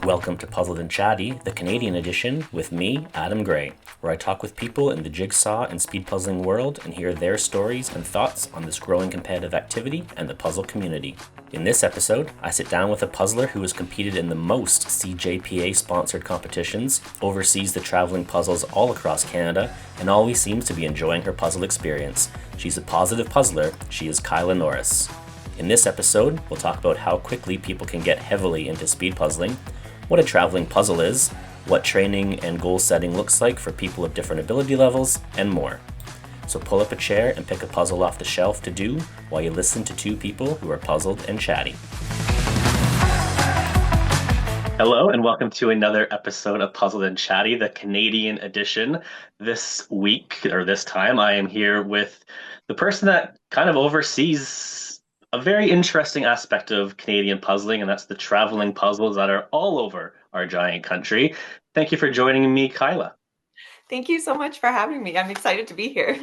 Welcome to Puzzled and Chatty, the Canadian edition, with me, Adam Gray, where I talk with people in the jigsaw and speed puzzling world and hear their stories and thoughts on this growing competitive activity and the puzzle community. In this episode, I sit down with a puzzler who has competed in the most CJPA sponsored competitions, oversees the traveling puzzles all across Canada, and always seems to be enjoying her puzzle experience. She's a positive puzzler. She is Kyla Norris. In this episode, we'll talk about how quickly people can get heavily into speed puzzling, what a traveling puzzle is, what training and goal setting looks like for people of different ability levels, and more. So pull up a chair and pick a puzzle off the shelf to do while you listen to two people who are puzzled and chatty. Hello and welcome to another episode of Puzzled and Chatty, the Canadian edition. This week, or this time, I am here with the person that kind of oversees a very interesting aspect of Canadian puzzling, and that's the traveling puzzles that are all over our giant country. Thank you for joining me, Kyla. Thank you so much for having me. I'm excited to be here.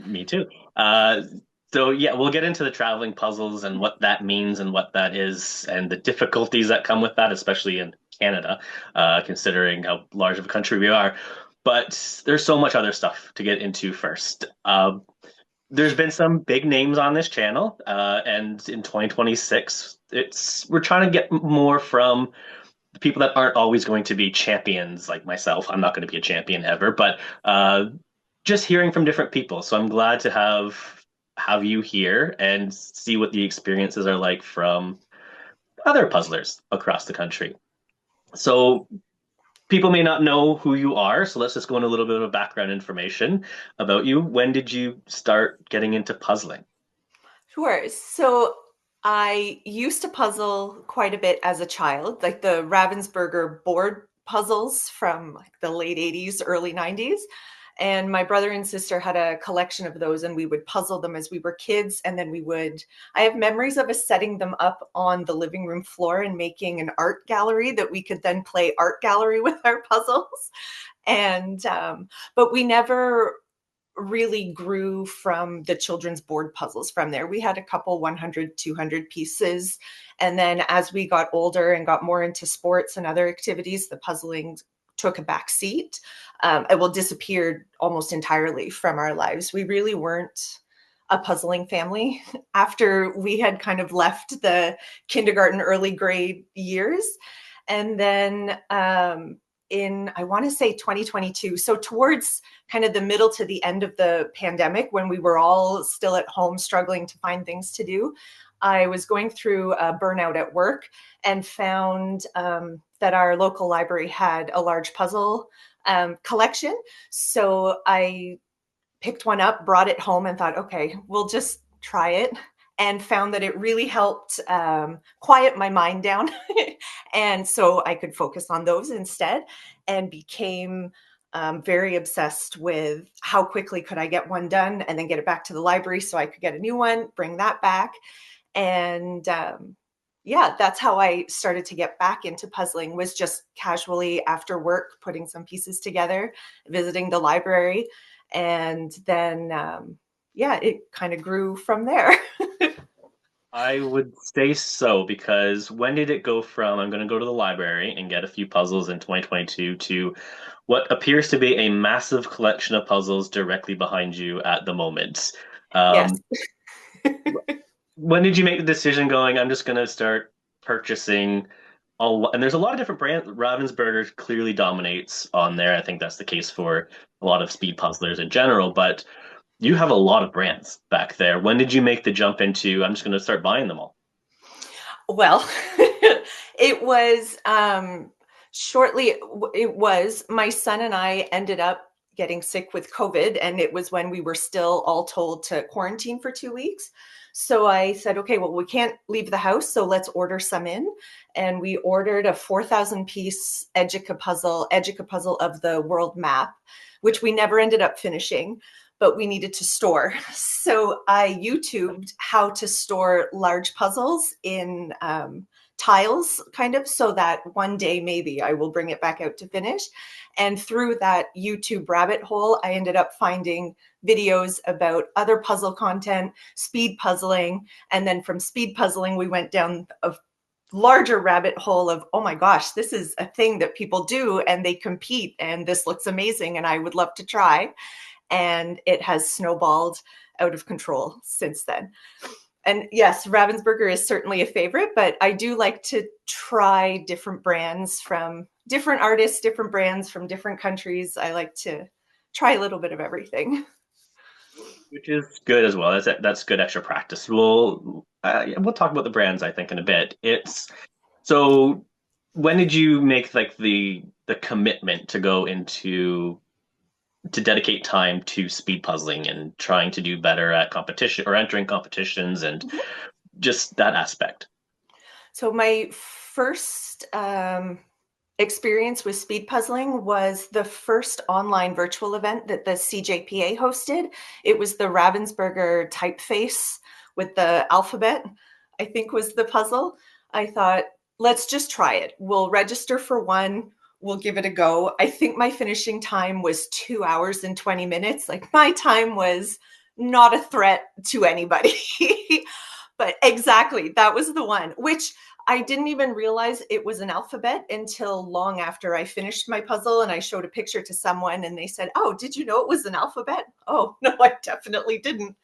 Me too. We'll get into the traveling puzzles and what that means and what that is and the difficulties that come with that, especially in Canada, considering how large of a country we are. But there's so much other stuff to get into first. There's been some big names on this channel, and in 2026, we're trying to get more from the people that aren't always going to be champions like myself. I'm not going to be a champion ever, but just hearing from different people. So I'm glad to have you here and see what the experiences are like from other puzzlers across the country. So people may not know who you are, so let's just go into a little bit of background information about you. When did you start getting into puzzling? Sure. So I used to puzzle quite a bit as a child, like the Ravensburger board puzzles from like the late 80s, early 90s. And my brother and sister had a collection of those, and we would puzzle them as we were kids. And then I have memories of us setting them up on the living room floor and making an art gallery that we could then play art gallery with our puzzles. And, but we never really grew from the children's board puzzles from there. We had a couple 100, 200 pieces. And then as we got older and got more into sports and other activities, the puzzling took a back seat. It disappeared almost entirely from our lives. We really weren't a puzzling family after we had kind of left the kindergarten, early grade years. And then I want to say 2022, so towards kind of the middle to the end of the pandemic, when we were all still at home struggling to find things to do, I was going through a burnout at work and found that our local library had a large puzzle collection. So I picked one up, brought it home, and thought, okay, we'll just try it. And found that it really helped quiet my mind down. And so I could focus on those instead, and became very obsessed with how quickly could I get one done and then get it back to the library so I could get a new one, bring that back. And that's how I started to get back into puzzling, was just casually after work, putting some pieces together, visiting the library. And then, it kind of grew from there. I would say so, because when did it go from I'm going to go to the library and get a few puzzles in 2022 to what appears to be a massive collection of puzzles directly behind you at the moment? Yes. When did you make the decision going, I'm just going to start purchasing all? And there's a lot of different brands. Ravensburger clearly dominates on there. I think that's the case for a lot of speed puzzlers in general, but you have a lot of brands back there. When did you make the jump into, I'm just going to start buying them all? Well, it was my son and I ended up getting sick with COVID, and it was when we were still all told to quarantine for 2 weeks. So I said, okay, well, we can't leave the house, so let's order some in. And we ordered a 4,000 piece Ejica puzzle of the world map, which we never ended up finishing, but we needed to store. So I YouTubed how to store large puzzles in tiles, kind of, so that one day maybe I will bring it back out to finish. And through that YouTube rabbit hole, I ended up finding videos about other puzzle content, speed puzzling. And then from speed puzzling, we went down a larger rabbit hole of, oh my gosh, this is a thing that people do and they compete and this looks amazing and I would love to try. And it has snowballed out of control since then. And yes, Ravensburger is certainly a favorite, but I do like to try different brands from different artists, different brands from different countries. I like to try a little bit of everything. Which is good as well. That's good extra practice. We'll talk about the brands I think in a bit. It's so when did you make like the commitment to go into to dedicate time to speed puzzling and trying to do better at competition or entering competitions and just that aspect? So my first experience with speed puzzling was the first online virtual event that the CJPA hosted. It was the Ravensburger typeface with the alphabet, I think was the puzzle. I thought, let's just try it. We'll register for one. We'll give it a go. I think my finishing time was 2 hours and 20 minutes. Like my time was not a threat to anybody. But exactly, that was the one, which I didn't even realize it was an alphabet until long after I finished my puzzle and I showed a picture to someone and they said, oh, did you know it was an alphabet? Oh, no, I definitely didn't.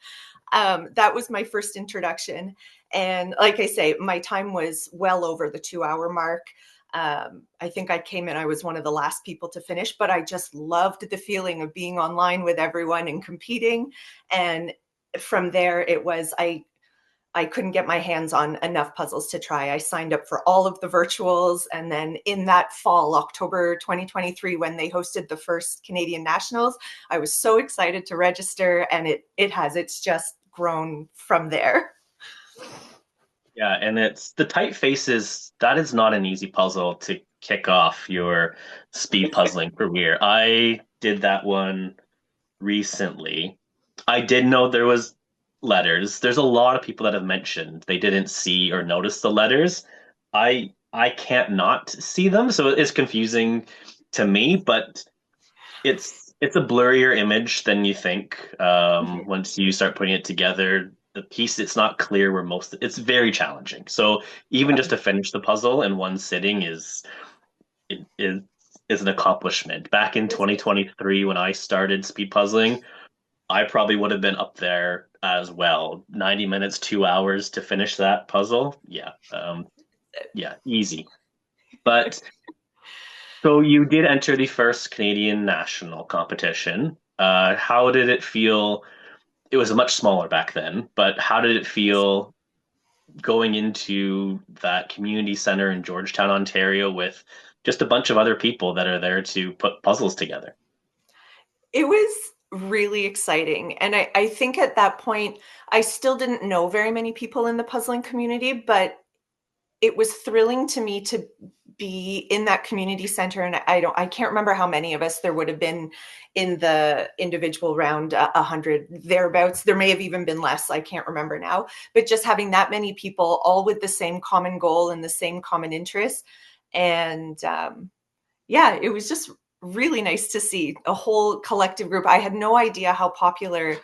That was my first introduction. And like I say, my time was well over the 2 hour mark. I think I came in, I was one of the last people to finish, but I just loved the feeling of being online with everyone and competing. And from there, it was, I couldn't get my hands on enough puzzles to try. I signed up for all of the virtuals. And then in that fall, October 2023, when they hosted the first Canadian Nationals, I was so excited to register and it's just grown from there. Yeah, and it's the tight faces. That is not an easy puzzle to kick off your speed puzzling career. I did that one recently. I did know there was letters. There's a lot of people that have mentioned they didn't see or notice the letters. I can't not see them, so it's confusing to me, but it's a blurrier image than you think. Once you start putting it together, the piece it's not clear where most it's very challenging. So even just to finish the puzzle in one sitting is is an accomplishment. Back in 2023 when I started speed puzzling, I probably would have been up there as well. 90 minutes, 2 hours to finish that puzzle. Yeah. Yeah, easy. But so you did enter the first Canadian national competition. How did it feel? It was much smaller back then, but how did it feel going into that community center in Georgetown, Ontario, with just a bunch of other people that are there to put puzzles together? It was really exciting. And I think at that point, I still didn't know very many people in the puzzling community, but it was thrilling to me to be in that community center. And I can't remember how many of us there would have been in the individual round, 100 thereabouts. There may have even been less. I can't remember now, but just having that many people all with the same common goal and the same common interest. And yeah, it was just really nice to see a whole collective group. I had no idea how popular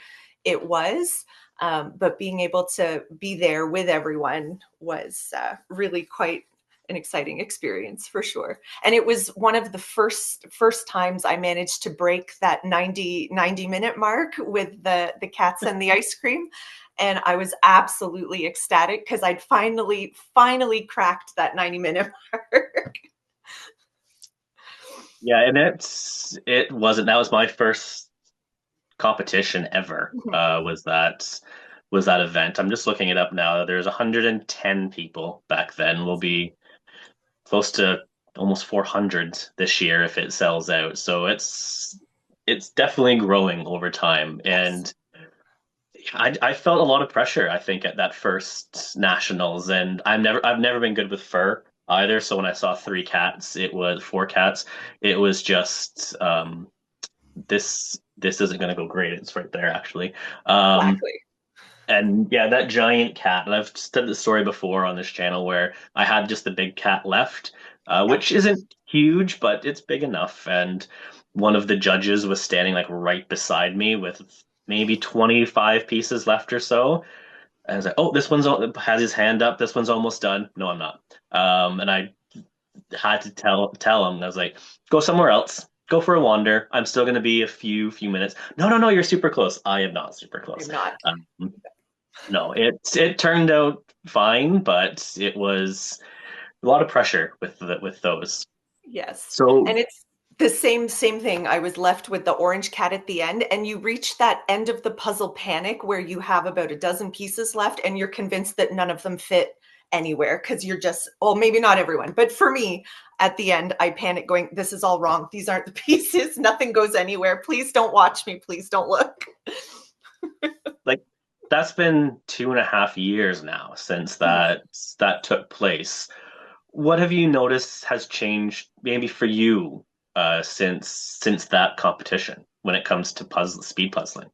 it was, but being able to be there with everyone was really quite an exciting experience for sure. And it was one of the first times I managed to break that 90 minute mark with the cats and the ice cream. And I was absolutely ecstatic because I'd finally cracked that 90-minute mark. Yeah, and it wasn't that was my first competition ever. Was that event. I'm just looking it up now. There's 110 people back then. We'll be close to almost 400 this year if it sells out. So it's definitely growing over time. Yes. And I felt a lot of pressure, I think, at that first nationals. And I've never been good with fur either. So when I saw four cats, it was just this isn't going to go great. It's right there actually. Exactly. And yeah, that giant cat, and I've said the story before on this channel where I had just the big cat left, Yeah. which isn't huge, but it's big enough. And one of the judges was standing like right beside me with maybe 25 pieces left or so. And I was like, oh, this one's has his hand up. This one's almost done. No, I'm not. And I had to tell him. I was like, go somewhere else. Go for a wander. I'm still going to be a few minutes. No, no, no. You're super close. I am not super close. I'm not. Um, no, it turned out fine, but it was a lot of pressure with those. Yes. So And it's the same thing. I was left with the orange cat at the end, and you reach that end of the puzzle panic where you have about a dozen pieces left and you're convinced that none of them fit anywhere because you're just, well, maybe not everyone, but for me at the end, I panic going, this is all wrong. These aren't the pieces. Nothing goes anywhere. Please don't watch me. Please don't look. like that's been 2.5 years now since that took place. What have you noticed has changed maybe for you since that competition when it comes to speed puzzling?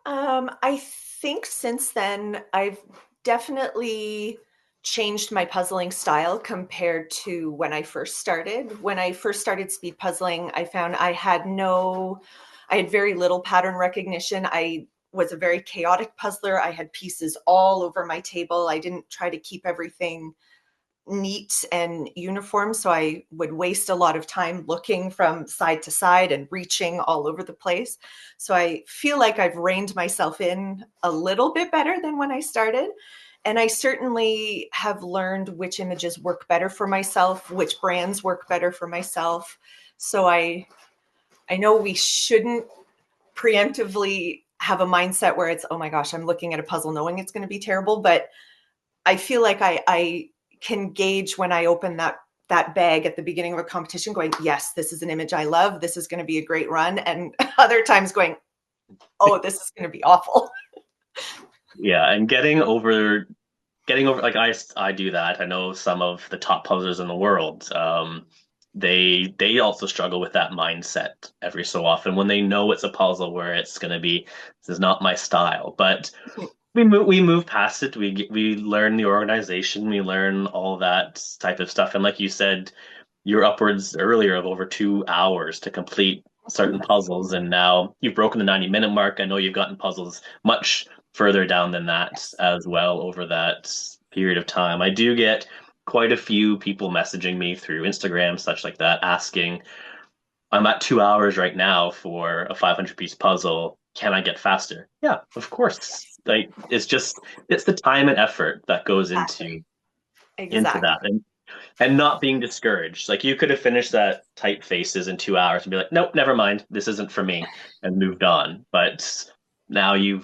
I think since then, I've definitely changed my puzzling style compared to when I first started. When I first started speed puzzling, I found I had very little pattern recognition. I was a very chaotic puzzler. I had pieces all over my table. I didn't try to keep everything neat and uniform. So I would waste a lot of time looking from side to side and reaching all over the place. So I feel like I've reined myself in a little bit better than when I started. And I certainly have learned which images work better for myself, which brands work better for myself. So I know we shouldn't preemptively have a mindset where it's, oh my gosh, I'm looking at a puzzle knowing it's going to be terrible. But I feel like I can gauge when I open that bag at the beginning of a competition going, yes, this is an image I love. This is going to be a great run. And other times going, oh, this is going to be awful. Yeah, and getting over like I do that. I know some of the top puzzlers in the world. They also struggle with that mindset every so often when they know it's a puzzle where it's going to be this is not my style. But we move past it. We learn the organization. We learn all that type of stuff. And like you said, you're upwards earlier of over 2 hours to complete certain puzzles, and now you've broken the 90-minute mark. I know you've gotten puzzles much further down than that as well over that period of time. I do get quite a few people messaging me through Instagram, such like that, asking, I'm at 2 hours right now for a 500-piece puzzle. Can I get faster? Yeah, of course. Like it's the time and effort that goes Exactly. into Exactly. that. And not being discouraged. Like you could have finished that typefaces in 2 hours and be like, nope, never mind, this isn't for me, and moved on. But now you're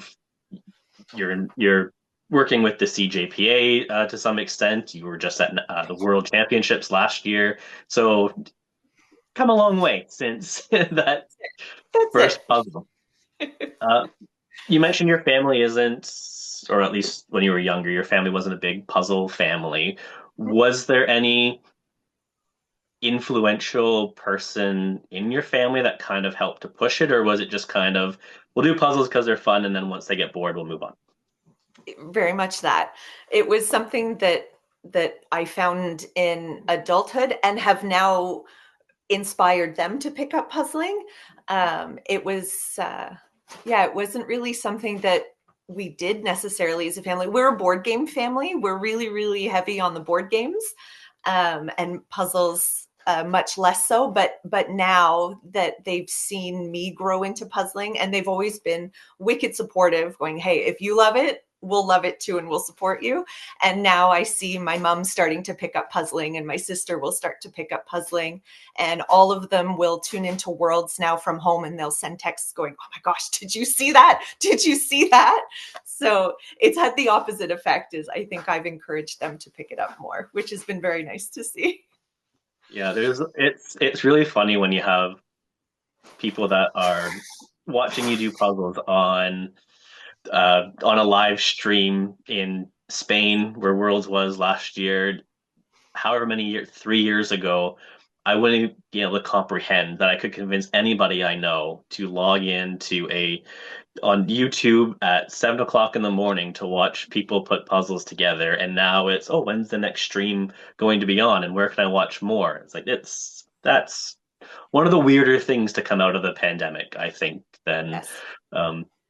working with the CJPA to some extent. You were just at the World Championships last year, so come a long way since that That's first it. puzzle. Uh, you mentioned your family isn't, or at least when you were younger, your family wasn't a big puzzle family. Was there any influential person in your family that kind of helped to push it, or was it just kind of we'll do puzzles because they're fun, and then once they get bored, we'll move on? Very much that. It was something that I found in adulthood and have now inspired them to pick up puzzling. It was, yeah, it wasn't really something that we did necessarily as a family. We're a board game family. We're really, really heavy on the board games, and puzzles. Much less so, but now that they've seen me grow into puzzling, and they've always been wicked supportive, going, "Hey, if you love it, we'll love it too, and we'll support you." And now I see my mom starting to pick up puzzling, and my sister will start to pick up puzzling, and all of them will tune into Worlds now from home, and they'll send texts going, "Oh my gosh, did you see that? Did you see that?" So it's had the opposite effect. Is I think I've encouraged them to pick it up more, which has been very nice to see. Yeah, it's really funny when you have people that are watching you do puzzles on a live stream in Spain where Worlds was last year, however many years, 3 years ago. I wouldn't be able to comprehend that I could convince anybody I know to log in to a on YouTube at 7 o'clock in the morning to watch people put puzzles together. And now it's, oh, when's the next stream going to be on? And where can I watch more? It's like that's one of the weirder things to come out of the pandemic, I think, than Yes.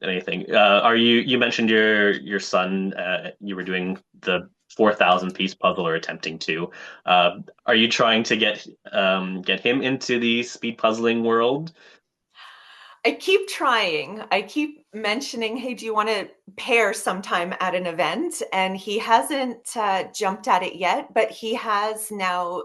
anything. Are you mentioned your son, you were doing the 4,000 piece puzzle or attempting to. Are you trying to get him into the speed puzzling world? I keep trying. I keep mentioning, hey, do you want to pair sometime at an event? And he hasn't jumped at it yet, but he has now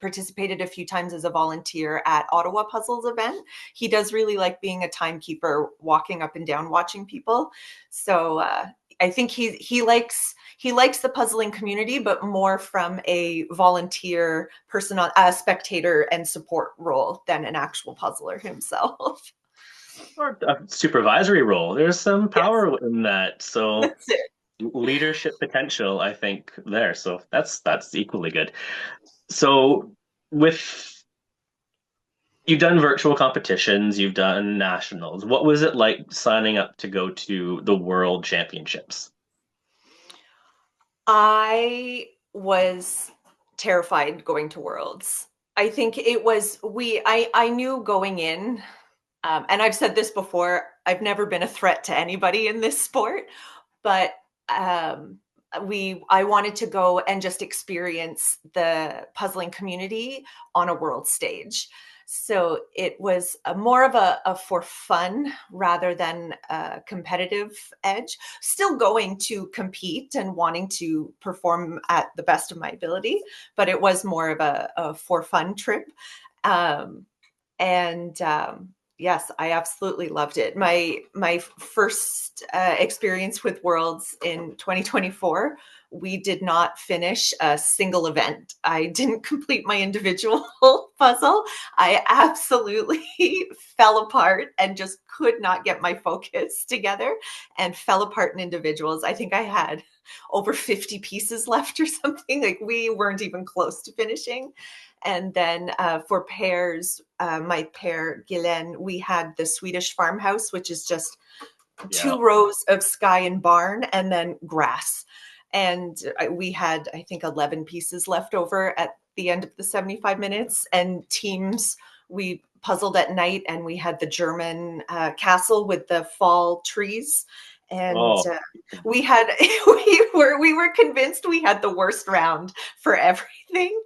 participated a few times as a volunteer at Ottawa Puzzles event. He does really like being a timekeeper, walking up and down, watching people. So I think he likes the puzzling community, but more from a volunteer person, a spectator and support role than an actual puzzler himself. Or a supervisory role? There's some Yes, power in that. So that's it. leadership potential, I think, there. So that's equally good. So with you've done virtual competitions, you've done nationals. What was it like signing up to go to the World Championships? I was terrified going to Worlds. I think it was I knew going in, and I've said this before, I've never been a threat to anybody in this sport, but um, I wanted to go and just experience the puzzling community on a world stage. So it was more of a for fun rather than a competitive edge. Still going to compete and wanting to perform at the best of my ability, but it was more of a for fun trip. Um, and yes, I absolutely loved it. My first experience with Worlds in 2024, we did not finish a single event. I didn't complete my individual puzzle. I absolutely fell apart and just could not get my focus together and fell apart in individuals. I think I had over 50 pieces left or something. Like we weren't even close to finishing. And then for pairs, my pair, Guylaine, we had the Swedish farmhouse, which is just Yeah. 2 rows of sky and barn and then grass. And we had, I think, 11 pieces left over at the end of the 75 minutes. And teams, we puzzled at night and we had the German castle with the fall trees. And Oh, we had we were convinced we had the worst round for everything.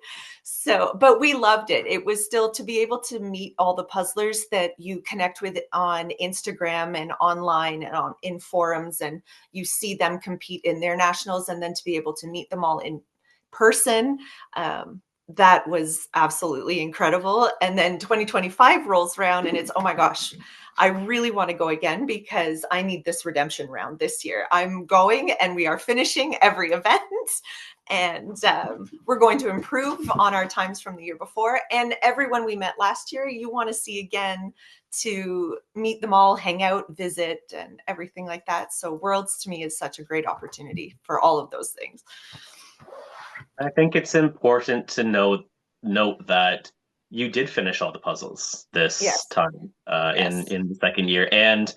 So, but we loved it. It was still to be able to meet all the puzzlers that you connect with on Instagram and online and in forums, and you see them compete in their nationals, and then to be able to meet them all in person. That was absolutely incredible. And then 2025 rolls around, and it's, oh my gosh, I really want to go again because I need this redemption round this year. I'm going and we are finishing every event. And we're going to improve on our times from the year before. And everyone we met last year, you want to see again to meet them all, hang out, visit, and everything like that. So, Worlds to me is such a great opportunity for all of those things. I think it's important to note that you did finish all the puzzles this Yes, time in yes, the second year, and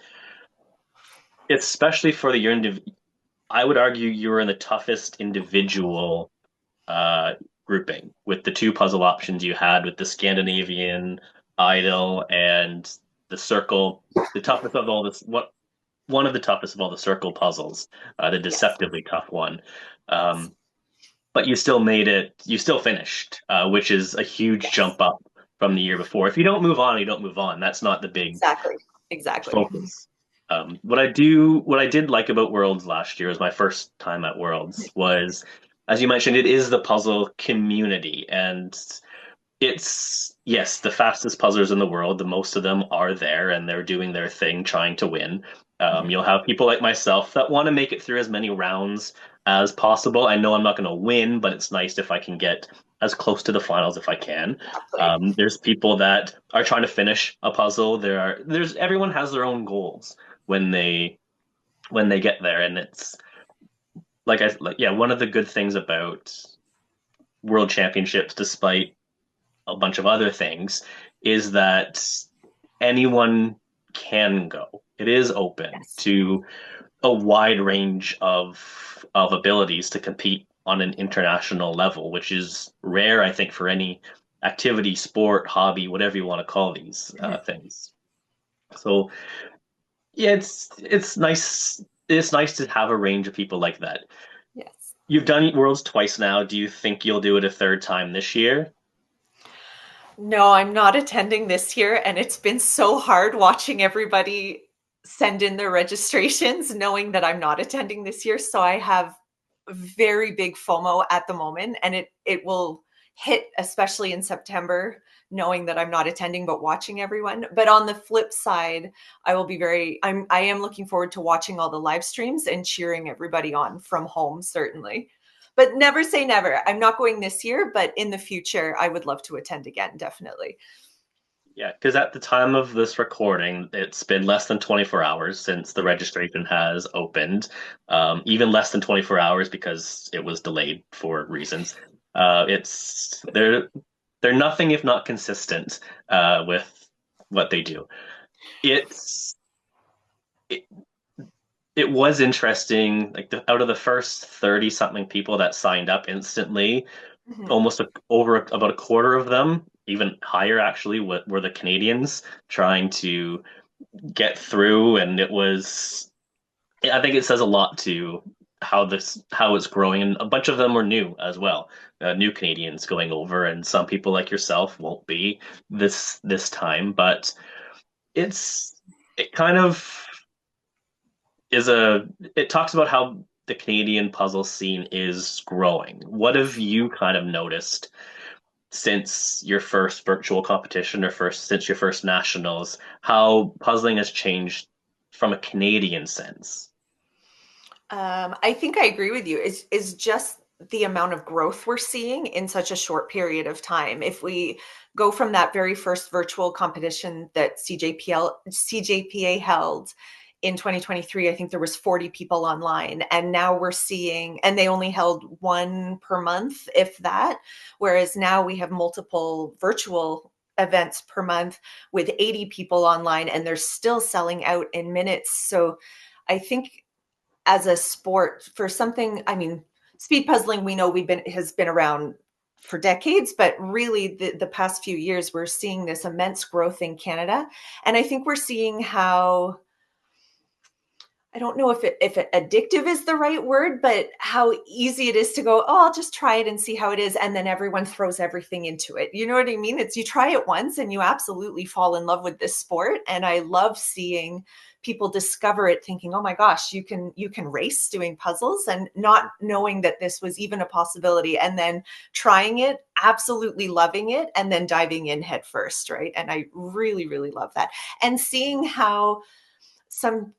especially for the year. I would argue you were in the toughest individual uh, grouping with the two puzzle options you had with the Scandinavian idol and the circle. The toughest of all this, what one of the toughest of all the circle puzzles, the yes, deceptively tough one. yes, Um, but you still made it. You still finished, which is a huge yes, jump up from the year before. If you don't move on, you don't move on. That's not the big exactly, exactly. focus. What I did like about Worlds last year, was my first time at Worlds, was, as you mentioned, it is the puzzle community, and it's yes, the fastest puzzlers in the world. The most of them are there, and they're doing their thing, trying to win. Mhm. You'll have people like myself that want to make it through as many rounds as possible. I know I'm not going to win, but it's nice if I can get as close to the finals if I can. Exactly. There's people that are trying to finish a puzzle. There's everyone has their own goals when they get there, and it's yeah, one of the good things about World Championships, despite a bunch of other things, is that anyone can go. It is open Yes. to a wide range of abilities to compete on an international level, which is rare, I think, for any activity, sport, hobby, whatever you want to call these Mhm. things. So Yeah, it's nice. It's nice to have a range of people like that. Yes. You've done Worlds twice now. Do you think you'll do it a third time this year? No, I'm not attending this year, and it's been so hard watching everybody send in their registrations, knowing that I'm not attending this year. So I have very big FOMO at the moment, and it will hit especially in September, knowing that I'm not attending but watching everyone. But on the flip side, I am looking forward to watching all the live streams and cheering everybody on from home, certainly. But never say never. I'm not going this year, but in the future, I would love to attend again, definitely. Yeah, because at the time of this recording, it's been less than 24 hours since the registration has opened. Even less than 24 hours because it was delayed for reasons. It's they're nothing if not consistent with what they do. It's it, it was interesting. Like out of the first 30 something people that signed up instantly, Mhm. almost about a quarter of them, even higher actually, were the Canadians trying to get through, and it was. I think it says a lot to how it's growing, and a bunch of them were new as well, new Canadians going over, and some people like yourself won't be this time, but it kind of is a it talks about how the Canadian puzzle scene is growing. What have you kind of noticed since your first virtual competition or first since your first nationals, how puzzling has changed from a Canadian sense? I think I agree with you. Is just the amount of growth we're seeing in such a short period of time. If we go from that very first virtual competition that CJPA held in 2023, I think there was 40 people online, and now we're seeing, and they only held one per month, if that. Whereas now we have multiple virtual events per month with 80 people online, and they're still selling out in minutes. So I think as a sport for something, I mean, speed puzzling, we know we've been has been around for decades, but really the past few years we're seeing this immense growth in Canada. And I think we're seeing how, I don't know if it addictive is the right word, but how easy it is to go, oh, I'll just try it and see how it is, and then everyone throws everything into it. You know what I mean? It's you try it once and you absolutely fall in love with this sport, and I love seeing people discover it thinking, "Oh my gosh, you can race doing puzzles," and not knowing that this was even a possibility, and then trying it, absolutely loving it, and then diving in head first, right? And I really really love that. And seeing how some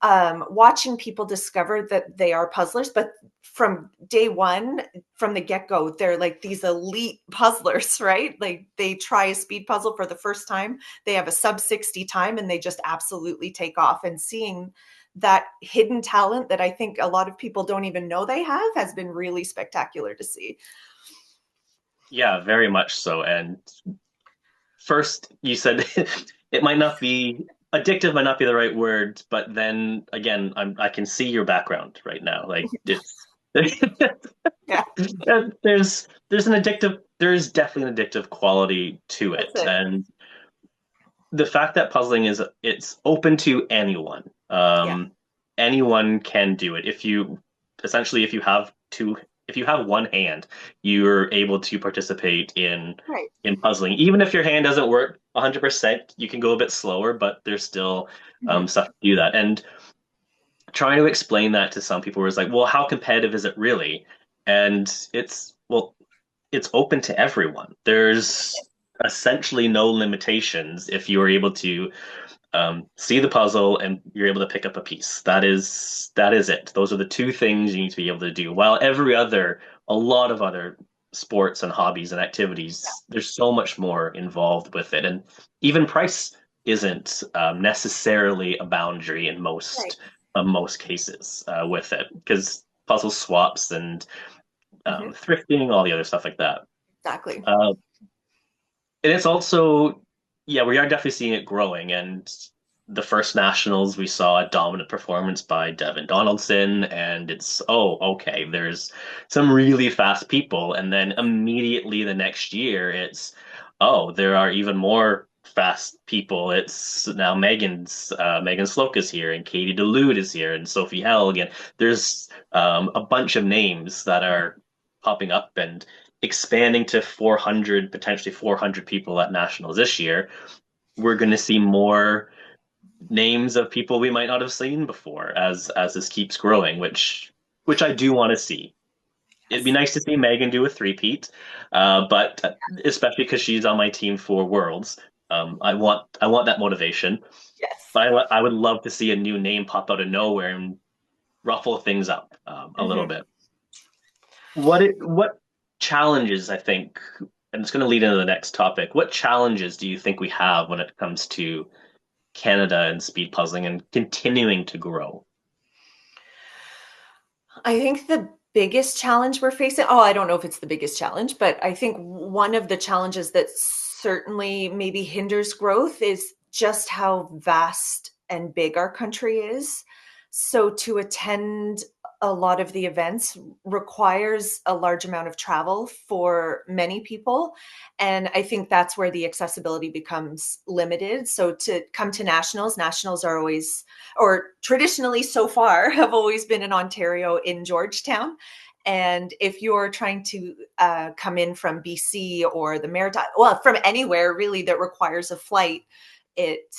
watching people discover that they are puzzlers, but from day one, from the get-go, they're like these elite puzzlers, right? Like they try a speed puzzle for the first time, they have a sub 60 time, and they just absolutely take off. And seeing that hidden talent that I think a lot of people don't even know they have has been really spectacular to see. Yeah, very much so. And first, you said it might not be addictive, might not be the right word, but then again, I can see your background right now. Like it's Yeah, there's definitely an addictive quality to that's it, it. and the fact that puzzling is it's open to anyone. Yeah. Anyone can do it. If you have if you have one hand, you're able to participate Right. in puzzling. Even if your hand doesn't work 100%, you can go a bit slower, but there's still Mhm. stuff to do that. And trying to explain that to some people was like, well, how competitive is it really? And it's open to everyone. There's essentially no limitations if you are able to see the puzzle and you're able to pick up a piece. That is it. Those are the two things you need to be able to do. While a lot of other sports and hobbies and activities, there's so much more involved with it, and even price isn't necessarily a boundary in Right. most cases with it because puzzle swaps and Mhm. thrifting, all the other stuff like that. Exactly. Uh, and it's also, yeah, we are definitely seeing it growing. And the first nationals, we saw a dominant performance by Devin Donaldson, and it's, oh, okay, there's some really fast people. And then immediately the next year, it's, oh, there are even more fast people. It's now Megan Sloak is here, and Katie DeLude is here, and Sophie Helg, and there's a bunch of names that are popping up and expanding to 400, potentially 400 people at nationals this year. We're going to see more names of people we might not have seen before as this keeps growing, which I do want to see. It'd be Yes. nice to see Megan do a three-peat, but especially because she's on my team for Worlds, I want that motivation. Yes. But I would love to see a new name pop out of nowhere and ruffle things up a little Mhm. bit. What challenges I think, and it's going to lead into the next topic. What challenges do you think we have when it comes to Canada and speed puzzling and continuing to grow? I think the biggest challenge we're facing, oh, I don't know if it's the biggest challenge, but I think one of the challenges that certainly maybe hinders growth is just how vast and big our country is. So to attend a lot of the events requires a large amount of travel for many people. And I think that's where the accessibility becomes limited. So to come to nationals, nationals are always, or traditionally so far, have always been in Ontario in Georgetown. And if you're trying to come in from BC or the Maritime, well, from anywhere really that requires a flight, it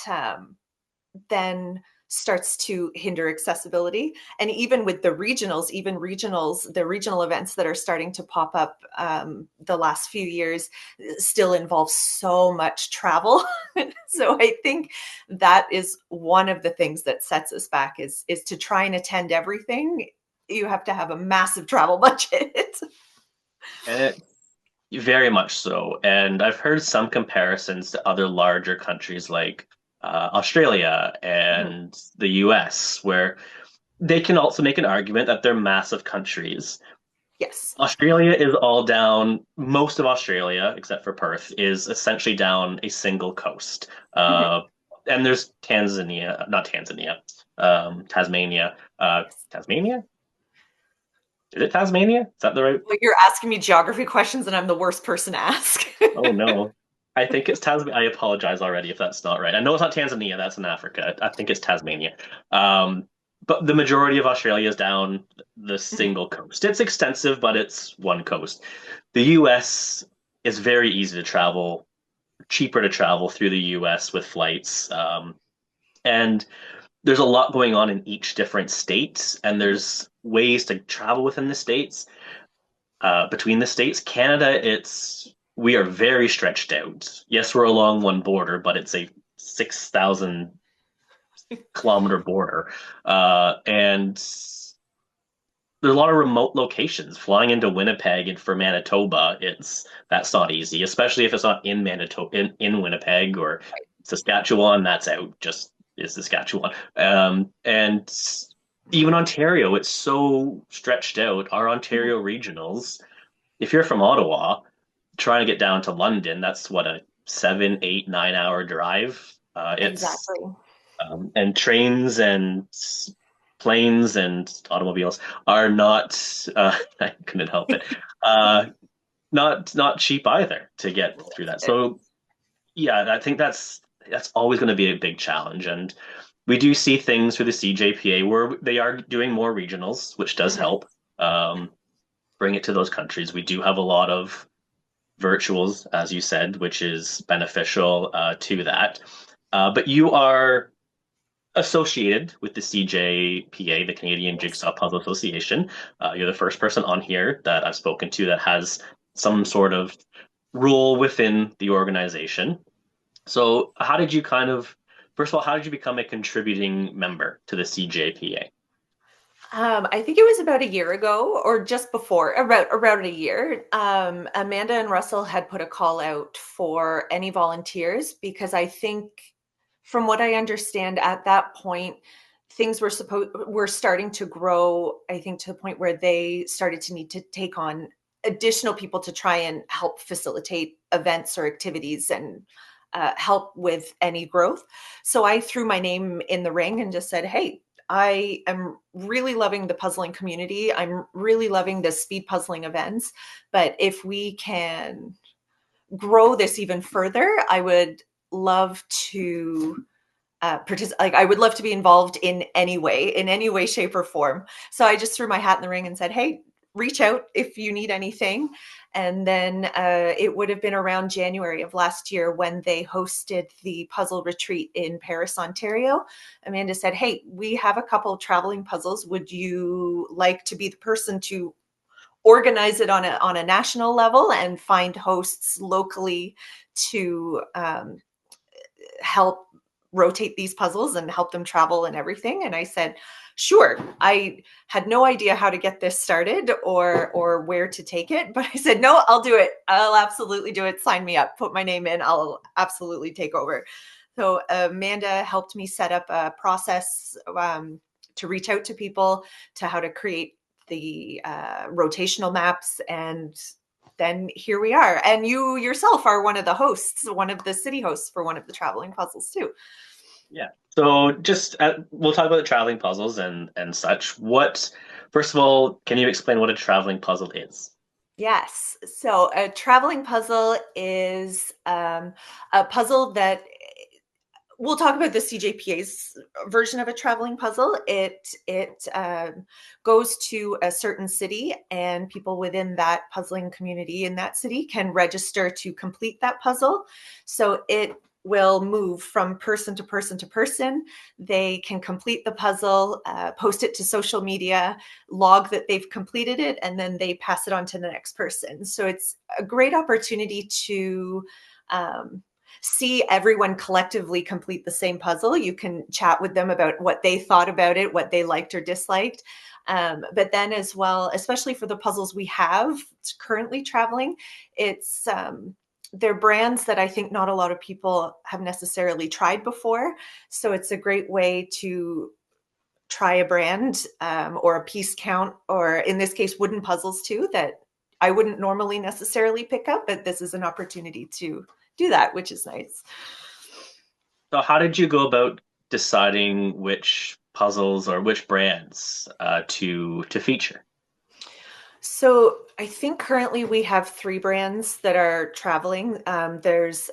then starts to hinder accessibility. And even with the regionals, the regional events that are starting to pop up the last few years still involve so much travel. So I think that is one of the things that sets us back is to try and attend everything. You have to have a massive travel budget. And very much so. And I've heard some comparisons to other larger countries like Australia and the US, where they can also make an argument that they're massive countries. Yes. Australia is all down, most of Australia, except for Perth, is essentially down a single coast. Mhm. And there's Tanzania, not Tanzania, Tasmania. Tasmania? Is it Tasmania? Is that the right? Well, you're asking me geography questions, and I'm the worst person to ask. Oh no. I think it's Tasmania. I apologize already if that's not right. I know it's not Tanzania, that's in Africa. I think it's Tasmania. Um, but the majority of Australia is down the single coast. It's extensive, but it's one coast. The US is very easy to travel, cheaper to travel through the US with flights. And there's a lot going on in each different state, and there's ways to travel within the states between the states. Canada, it's we are very stretched out. Yes, we're along one border, but it's a 6,000 kilometer border, and there's a lot of remote locations. Flying into Winnipeg and for Manitoba, that's not easy, especially if it's not in Manitoba in Winnipeg or Saskatchewan. That's out. Just is Saskatchewan, and even Ontario. It's so stretched out. Our Ontario regionals, if you're from Ottawa, trying to get down to London, that's what a 7, 8, 9 hour drive. It's Exactly. and trains and planes and automobiles are not. I couldn't help it. Uh, not cheap either to get through that. So yeah, I think that's always going to be a big challenge, and we do see things through the CJPA where they are doing more regionals, which does Mhm. help bring it to those countries. We do have a lot of virtuals, as you said, which is beneficial to that. But you are associated with the CJPA, the Canadian Jigsaw Puzzle Association. You're the first person on here that I've spoken to that has some sort of role within the organization. So, how did you first of all, how did you become a contributing member to the CJPA? I think it was about a year ago or just before, around a year. Amanda and Russell had put a call out for any volunteers because I think, from what I understand, at that point, things were starting to grow. I think to the point where they started to need to take on additional people to try and help facilitate events or activities and help with any growth. So I threw my name in the ring and just said, "Hey, I am really loving the puzzling community. I'm really loving the speed puzzling events. But if we can grow this even further, I would love to like I would love to be involved in any way, shape, or form. So I just threw my hat in the ring and said, "Hey, reach out if you need anything." And then it would have been around January of last year when they hosted the puzzle retreat in Paris, Ontario. Amanda said, "Hey, we have a couple of traveling puzzles. Would you like to be the person to organize it on a national level and find hosts locally to help rotate these puzzles and help them travel and everything?" And I said, "Sure." I had no idea how to get this started or where to take it, but I said, "No, I'll do it. I'll absolutely do it. Sign me up. Put my name in. I'll absolutely take over." So Amanda helped me set up a process to reach out to people, to how to create the rotational maps, and then here we are. And you yourself are one of the hosts, one of the city hosts for one of the traveling puzzles too. Yeah. So just we'll talk about the traveling puzzles and such. What, first of all, can you explain what a traveling puzzle is? Yes. So a traveling puzzle is a puzzle that we'll talk about the CJPA's version of a traveling puzzle. It goes to a certain city, and people within that puzzling community in that city can register to complete that puzzle. So it will move from person to person to person. They can complete the puzzle, post it to social media, log that they've completed it, and then they pass it on to the next person. So it's a great opportunity to see everyone collectively complete the same puzzle. You can chat with them about what they thought about it, what they liked or disliked. But then as well, especially for the puzzles we have currently traveling, it's they're brands that I think not a lot of people have necessarily tried before. So it's a great way to try a brand or a piece count, or in this case, wooden puzzles too, that I wouldn't normally necessarily pick up, but this is an opportunity to do that, which is nice. So how did you go about deciding which puzzles or which brands to feature? So I think currently we have three brands that are traveling. There's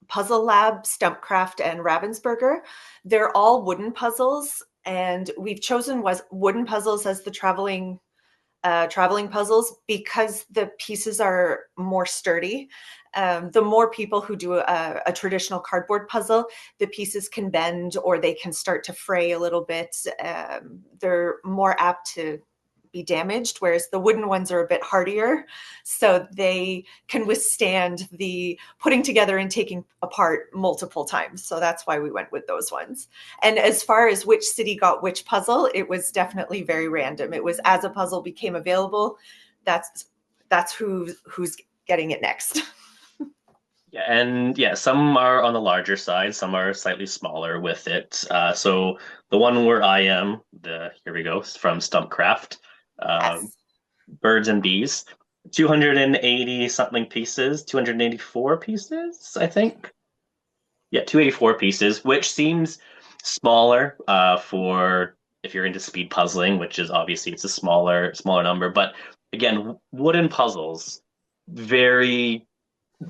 Puzzle Lab, Stumpcraft, and Ravensburger. They're all wooden puzzles, and we've chosen was wooden puzzles as the traveling puzzles because the pieces are more sturdy. The more people who do a traditional cardboard puzzle, the pieces can bend or they can start to fray a little bit. They're more apt to be damaged, whereas the wooden ones are a bit hardier, so they can withstand the putting together and taking apart multiple times. So that's why we went with those ones. And as far as which city got which puzzle, it was definitely very random. It was as a puzzle became available, that's who's getting it next. Yeah, and yeah, some are on the larger side, some are slightly smaller with it. So the one where I am, the here we go, from Stumpcraft, uh, Yes. Birds and Bees, 280 something pieces, 284 pieces, I think. Yeah, 284 pieces, which seems smaller for if you're into speed puzzling, which is obviously it's a smaller number. But again, wooden puzzles, very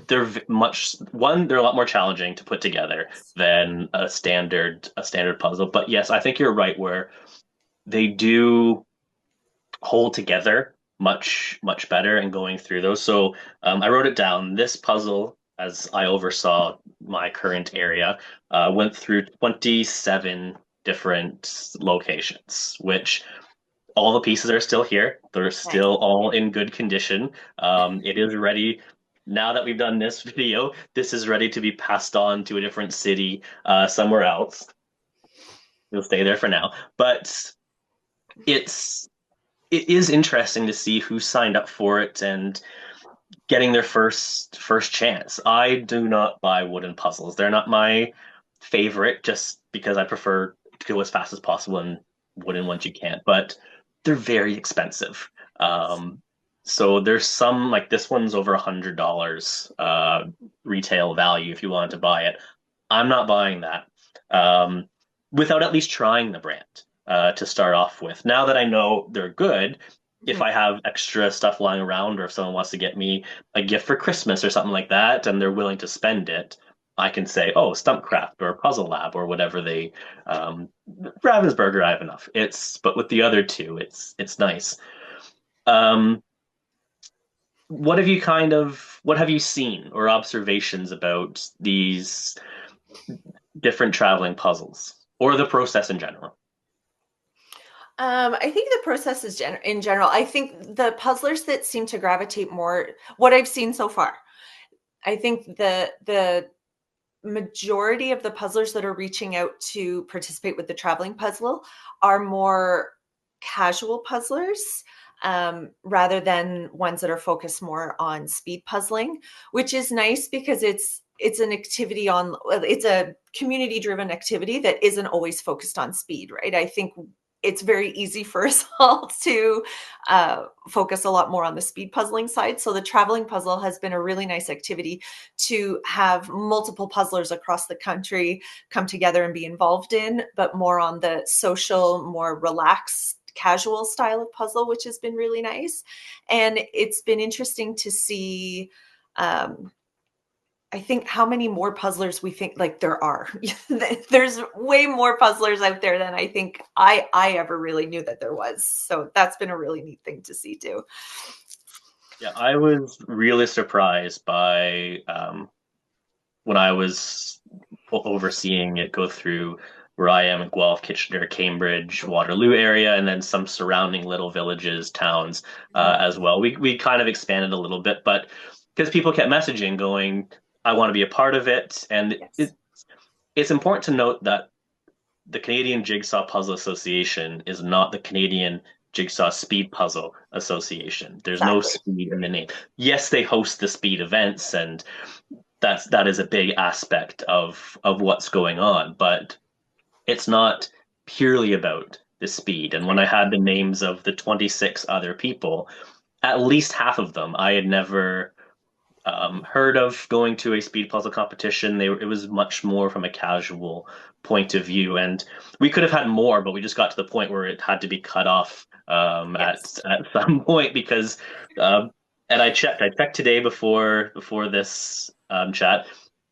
they're a lot more challenging to put together than a standard puzzle. But yes, I think you're right where they do hold together much better and going through those. So I wrote it down. This puzzle, as I oversaw my current area, went through 27 different locations, which all the pieces are still here. They're Nice. still all in good condition. It is ready. Now that we've done this video, this is ready to be passed on to a different city somewhere else. It'll stay there for now. But it's it is interesting to see who signed up for it and getting their first chance. I do not buy wooden puzzles. They're not my favorite just because I prefer to go as fast as possible and wooden ones you can't. But they're very expensive. So there's some like this one's over $100 retail value if you wanted to buy it. I'm not buying that without at least trying the brand to start off with. Now that I know they're good, if Mhm. I have extra stuff lying around or if someone wants to get me a gift for Christmas or something like that and they're willing to spend it, I can say, oh, Stumpcraft or Puzzle Lab or whatever they Ravensburger, I have enough. But with the other two, it's nice. Um, what have you seen or observations about these different traveling puzzles or the process in general? I think the process is in general. I think the puzzlers that seem to gravitate more, what I've seen so far, I think the majority of the puzzlers that are reaching out to participate with the traveling puzzle are more casual puzzlers, rather than ones that are focused more on speed puzzling, which is nice because it's an activity on it's a community driven activity that isn't always focused on speed, right? I think it's very easy for us all to focus a lot more on the speed puzzling side. So the traveling puzzle has been a really nice activity to have multiple puzzlers across the country come together and be involved in, but more on the social, more relaxed, casual style of puzzle, which has been really nice. And it's been interesting to see. I think how many more puzzlers we think like there are. There's way more puzzlers out there than I think I ever really knew that there was. So that's been a really neat thing to see too. Yeah, I was really surprised by when I was overseeing it go through where I am in Guelph, Kitchener, Cambridge, Waterloo area, and then some surrounding little villages, towns as well. We kind of expanded a little bit, but because people kept messaging, going, "I want to be a part of it," and Yes, it's important to note that the Canadian Jigsaw Puzzle Association is not the Canadian Jigsaw Speed Puzzle Association. There's no exactly. speed in the name. Yes, they host the speed events, and that is a big aspect of what's going on, but it's not purely about the speed. And when I had the names of the 26 other people, at least half of them I had never heard of going to a speed puzzle competition. It was much more from a casual point of view, and we could have had more, but we just got to the point where it had to be cut off Yes. at some point because. And I checked today before this chat.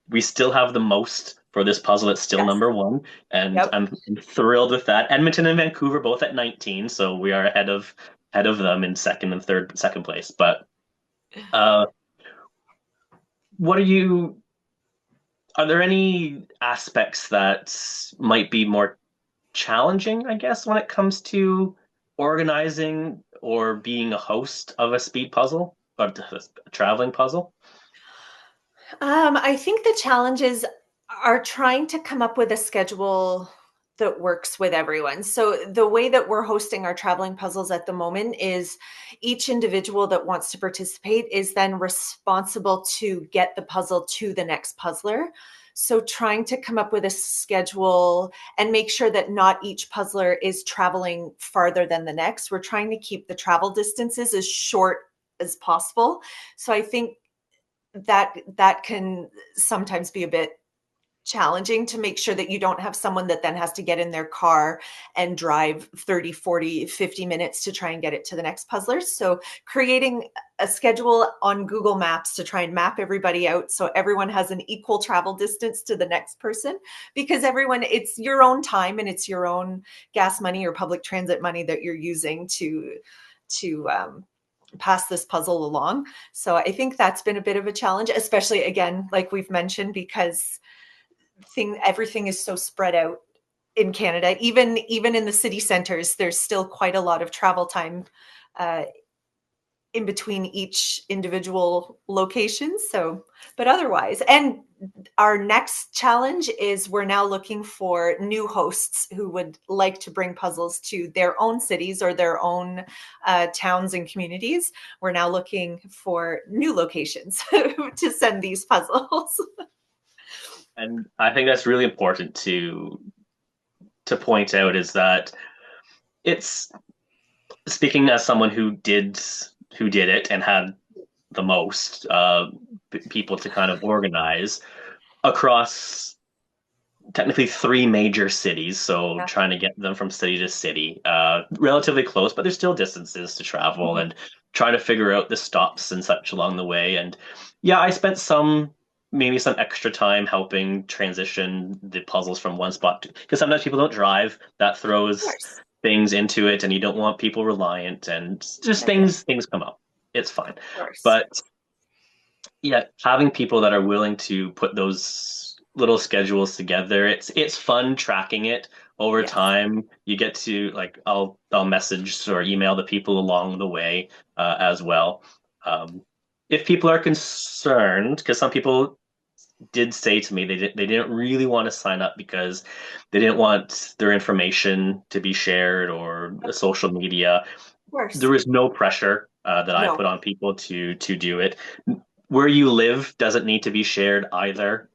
We still have the most for this puzzle. It's still Yes. number one, and Yep. I'm thrilled with that. Edmonton and Vancouver both at 19, so we are ahead of them in second place. But uh, what are there any aspects that might be more challenging, I guess, when it comes to organizing or being a host of a speed puzzle or a traveling puzzle? I think the challenges are trying to come up with a schedule that works with everyone. So the way that we're hosting our traveling puzzles at the moment is each individual that wants to participate is then responsible to get the puzzle to the next puzzler. So trying to come up with a schedule and make sure that not each puzzler is traveling farther than the next. We're trying to keep the travel distances as short as possible. So I think that can sometimes be a bit challenging to make sure that you don't have someone that then has to get in their car and drive 30, 40, 50 minutes to try and get it to the next puzzler. So creating a schedule on Google Maps to try and map everybody out so everyone has an equal travel distance to the next person, because everyone, it's your own time and it's your own gas money or public transit money that you're using to pass this puzzle along. So I think that's been a bit of a challenge, especially again, like we've mentioned, because everything is so spread out in Canada. Even in the city centers, there's still quite a lot of travel time uh, in between each individual location. So, but otherwise, and our next challenge is we're now looking for new hosts who would like to bring puzzles to their own cities or their own towns and communities. We're now looking for new locations to send these puzzles. And I think that's really important to point out is that it's speaking as someone who did it and had the most people to kind of organize across technically three major cities. So Yeah. trying to get them from city to city, relatively close, but there's still distances to travel and trying to figure out the stops and such along the way. And yeah, I spent some. maybe some extra time helping transition the puzzles from one spot to, because sometimes people don't drive. That Of throws course. things into it, and you don't want people reliant, and just That's it. things come up. It's fine. Of course. But yeah, having people that are willing to put those little schedules together, it's fun tracking it over Yes. time. You get to like I'll message or email the people along the way as well. If people are concerned, because some people did say to me they didn't really want to sign up because they didn't want their information to be shared or Of social media. course. There is no pressure that I No. put on people to do it. Where you live doesn't need to be shared either.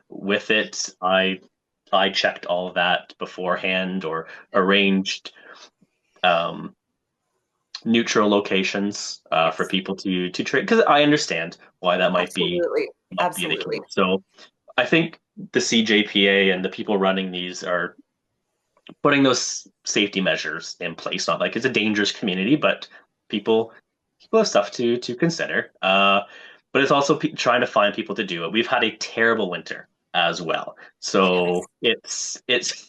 With it, I checked all of that beforehand or arranged um, neutral locations for Yes. people to trade because I understand why that Absolutely. might be the Absolutely. case. So I think the CJPA and the people running these are putting those safety measures in place. Not like it's a dangerous community, but people have stuff to consider. But it's also trying to find people to do it. We've had a terrible winter as well, Yes. so it's.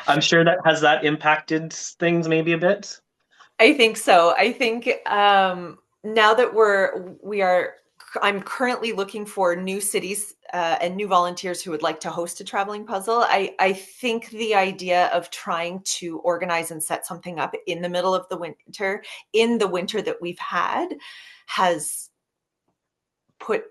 I'm sure that has that impacted things maybe a bit. I think so. I think now that I'm currently looking for new cities and new volunteers who would like to host a traveling puzzle. I think the idea of trying to organize and set something up in the middle of the winter, in the winter that we've had, has put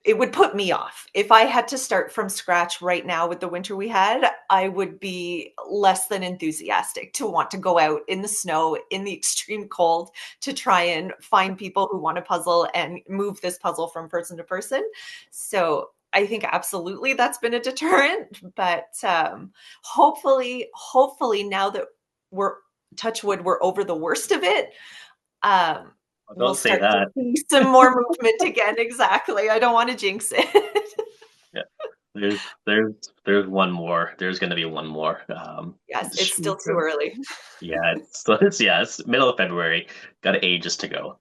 it would put me off. If I had to start from scratch right now with the winter we had, I would be less than enthusiastic to want to go out in the snow, in the extreme cold, to try and find people who want a puzzle and move this puzzle from person to person. So I think absolutely that's been a deterrent, but hopefully now that we're touch wood, we're over the worst of it. Um, we'll Don't say start to that. see some more movement again. Exactly. I don't want to jinx it. Yeah, there's there's there's one more. There's going to be one more. Yes, it's still too early. Yeah, it's middle of February. Got ages to go.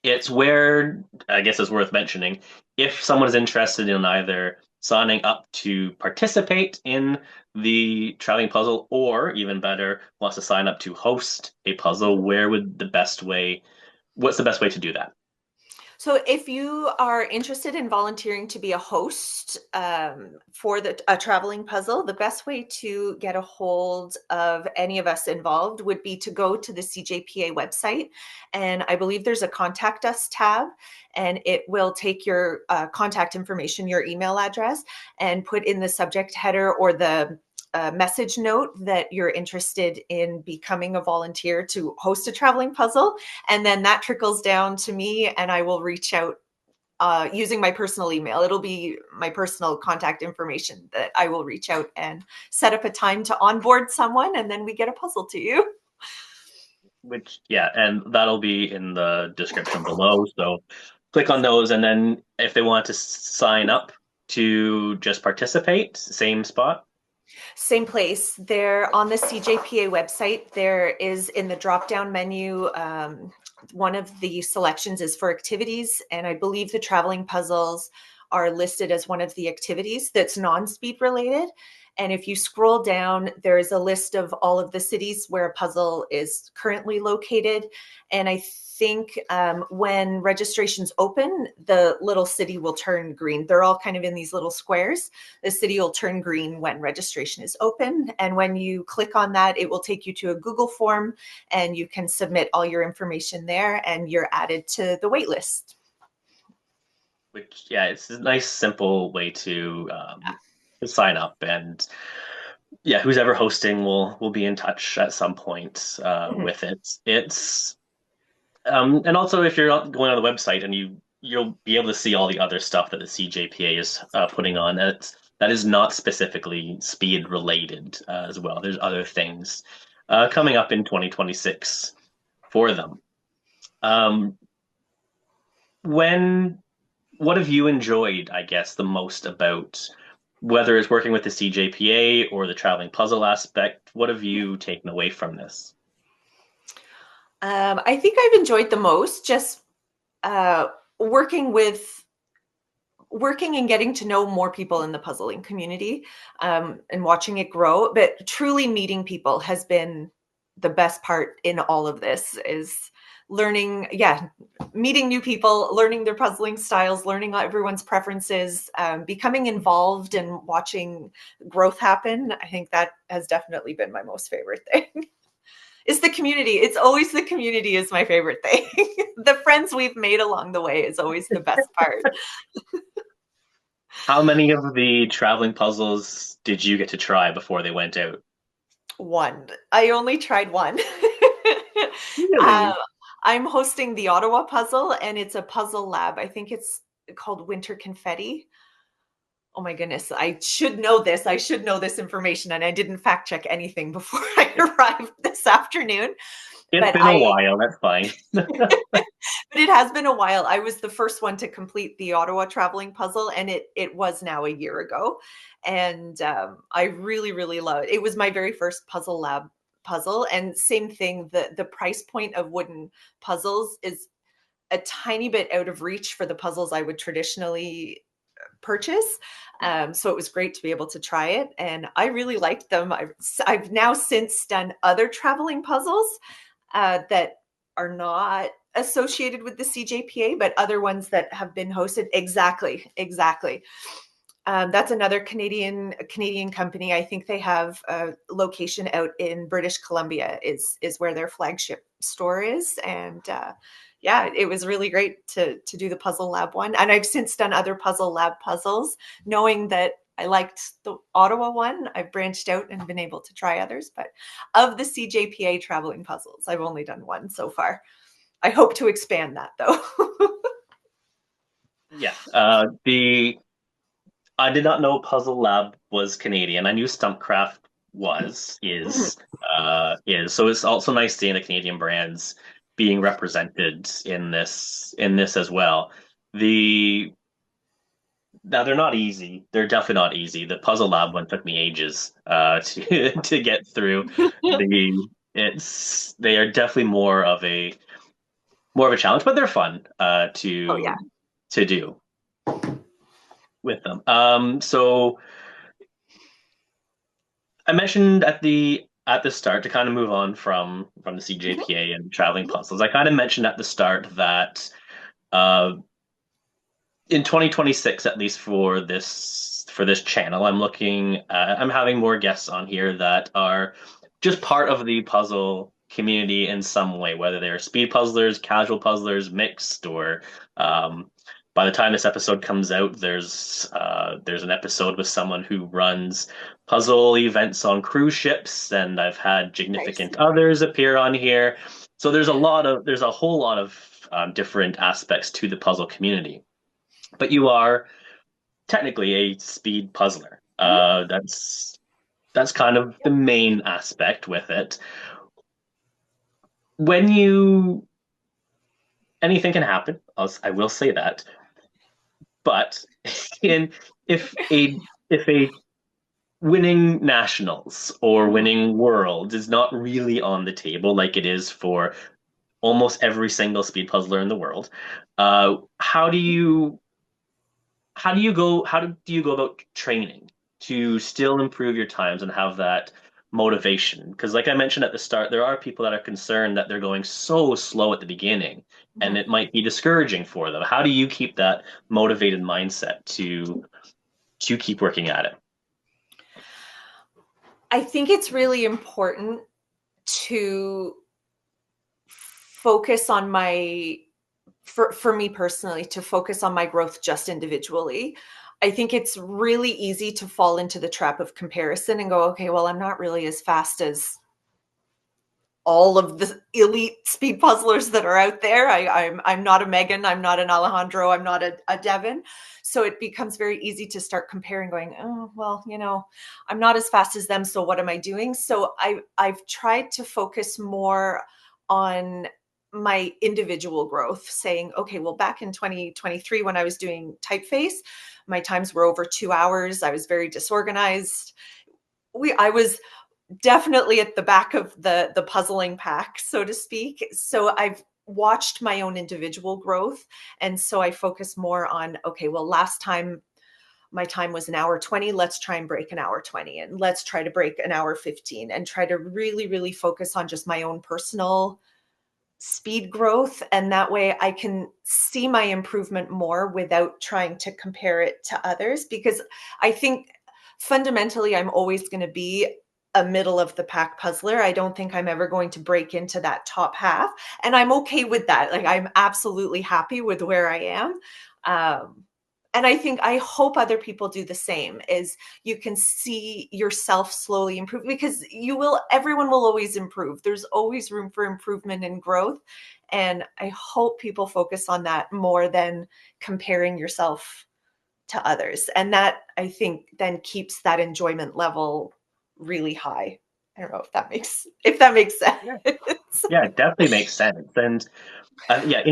It's where I guess it's worth mentioning if someone is interested in either signing up to participate in the traveling puzzle or even better wants to sign up to host a puzzle, where would the best way, what's the best way to do that? So, if you are interested in volunteering to be a host for a traveling puzzle, the best way to get a hold of any of us involved would be to go to the CJPA website. And I believe there's a contact us tab, and it will take your contact information, your email address, and put in the subject header or the message note that you're interested in becoming a volunteer to host a traveling puzzle, and then that trickles down to me, and I will reach out using my personal email. It'll be my personal contact information that I will reach out and set up a time to onboard someone, and then we get a puzzle to you. Which, yeah, and that'll be in the description below. So click on those, and then if they want to sign up to just participate, same spot. Same place. There on the CJPA website, there is in the drop down menu, one of the selections is for activities. And I believe the traveling puzzles are listed as one of the activities that's non speed related. And if you scroll down, there is a list of all of the cities where a puzzle is currently located. And I think when registrations open, the little city will turn green. They're all kind of in these little squares. The city will turn green when registration is open. And when you click on that, it will take you to a Google form and you can submit all your information there and you're added to the wait list. Which, yeah, it's a nice, simple way to sign up, and yeah, who's ever hosting will be in touch at some point Mhm. with it. It's and also if you're going on the website and you'll be able to see all the other stuff that the CJPA is putting on. That is not specifically speed related as well. There's other things coming up in 2026 for them. Um, when what have you enjoyed, I guess, the most about whether it's working with the CJPA or the traveling puzzle aspect? What have you taken away from this? I think I've enjoyed the most just uh, working with working and getting to know more people in the puzzling community, and watching it grow. But truly meeting people has been the best part in all of this, is learning, yeah, meeting new people, learning their puzzling styles, learning everyone's preferences, becoming involved and watching growth happen. I think that has definitely been my most favorite thing. Is the community. It's always the community is my favorite thing. The friends we've made along the way is always the best part. How many of the traveling puzzles did you get to try before they went out? One. I only tried one. um, Really? I'm hosting the Ottawa Puzzle, and it's a puzzle lab. I think it's called Winter Confetti. Oh my goodness, I should know this. I should know this information, and I didn't fact check anything before I arrived this afternoon. It's But been a while, that's fine. but it has been a while. I was the first one to complete the Ottawa traveling puzzle, and it was now a year ago, and I really really love it. It was my very first puzzle lab puzzle, and same thing. The price point of wooden puzzles is a tiny bit out of reach for the puzzles I would traditionally purchase. So it was great to be able to try it, and I really liked them. I've now since done other traveling puzzles that are not associated with the CJPA, but other ones that have been hosted. Exactly, exactly. That's another Canadian company. I think they have a location out in British Columbia. Is where their flagship store is, and yeah, it was really great to do the Puzzle Lab one. And I've since done other Puzzle Lab puzzles, knowing that I liked the Ottawa one. I've branched out and been able to try others, but of the CJPA traveling puzzles, I've only done one so far. I hope to expand that though. Yeah. The I did not know Puzzle Lab was Canadian. I knew Stumpcraft was, is. So it's also nice seeing the Canadian brands being represented in this as well. The Now they're not easy. They're definitely not easy. The Puzzle Lab one took me ages to get through. They are definitely more of a challenge, but they're fun Oh yeah. to do with them. So I mentioned at the start, to kind of move on from the CJPA and traveling puzzles. I kind of mentioned at the start that uh, in 2026, at least for this channel, I'm having more guests on here that are just part of the puzzle community in some way, whether they're speed puzzlers, casual puzzlers, mixed, or by the time this episode comes out, there's an episode with someone who runs puzzle events on cruise ships, and I've had Nice. significant others appear on here. So there's a whole lot of different aspects to the puzzle community. But you are technically a speed puzzler. That's kind of the main aspect with it. When you Anything can happen. I will say that. But in if a winning nationals or winning world is not really on the table like it is for almost every single speed puzzler in the world, how do you how do you go about training to still improve your times and have that motivation? Because like I mentioned at the start, there are people that are concerned that they're going so slow at the beginning and Mhm. it might be discouraging for them. How do you keep that motivated mindset to keep working at it? I think it's really important to focus on my for me personally, to focus on my growth just individually. I think it's really easy to fall into the trap of comparison and go, okay, well, I'm not really as fast as all of the elite speed puzzlers that are out there. I'm not a Megan, I'm not an Alejandro, I'm not a Devin. So it becomes very easy to start comparing, going, oh well, I'm not as fast as them. So what am I doing? So I've tried to focus more on my individual growth, saying, okay, well, back in 2023 when I was doing typeface, my times were over 2 hours. I was very disorganized. I was definitely at the back of the puzzling pack, so to speak. So watched my own individual growth. And so I focus more on, okay, well, last time my time was an hour 20. Let's try and break an hour 20, and let's try to break an hour 15, and try to really, really focus on just my own personal speed growth. And that way I can see my improvement more without trying to compare it to others, because I think fundamentally I'm always going to be a middle of the pack puzzler. I don't think I'm ever going to break into that top half, and I'm okay with that. Like, I'm absolutely happy with where I am. And I hope other people do the same, is you can see yourself slowly improve, because everyone will always improve. There's always room for improvement and growth. And I hope people focus on that more than comparing yourself to others. And that, I think, then keeps that enjoyment level really high. I don't know if that makes sense. Yeah, yeah, it definitely makes sense. And yeah,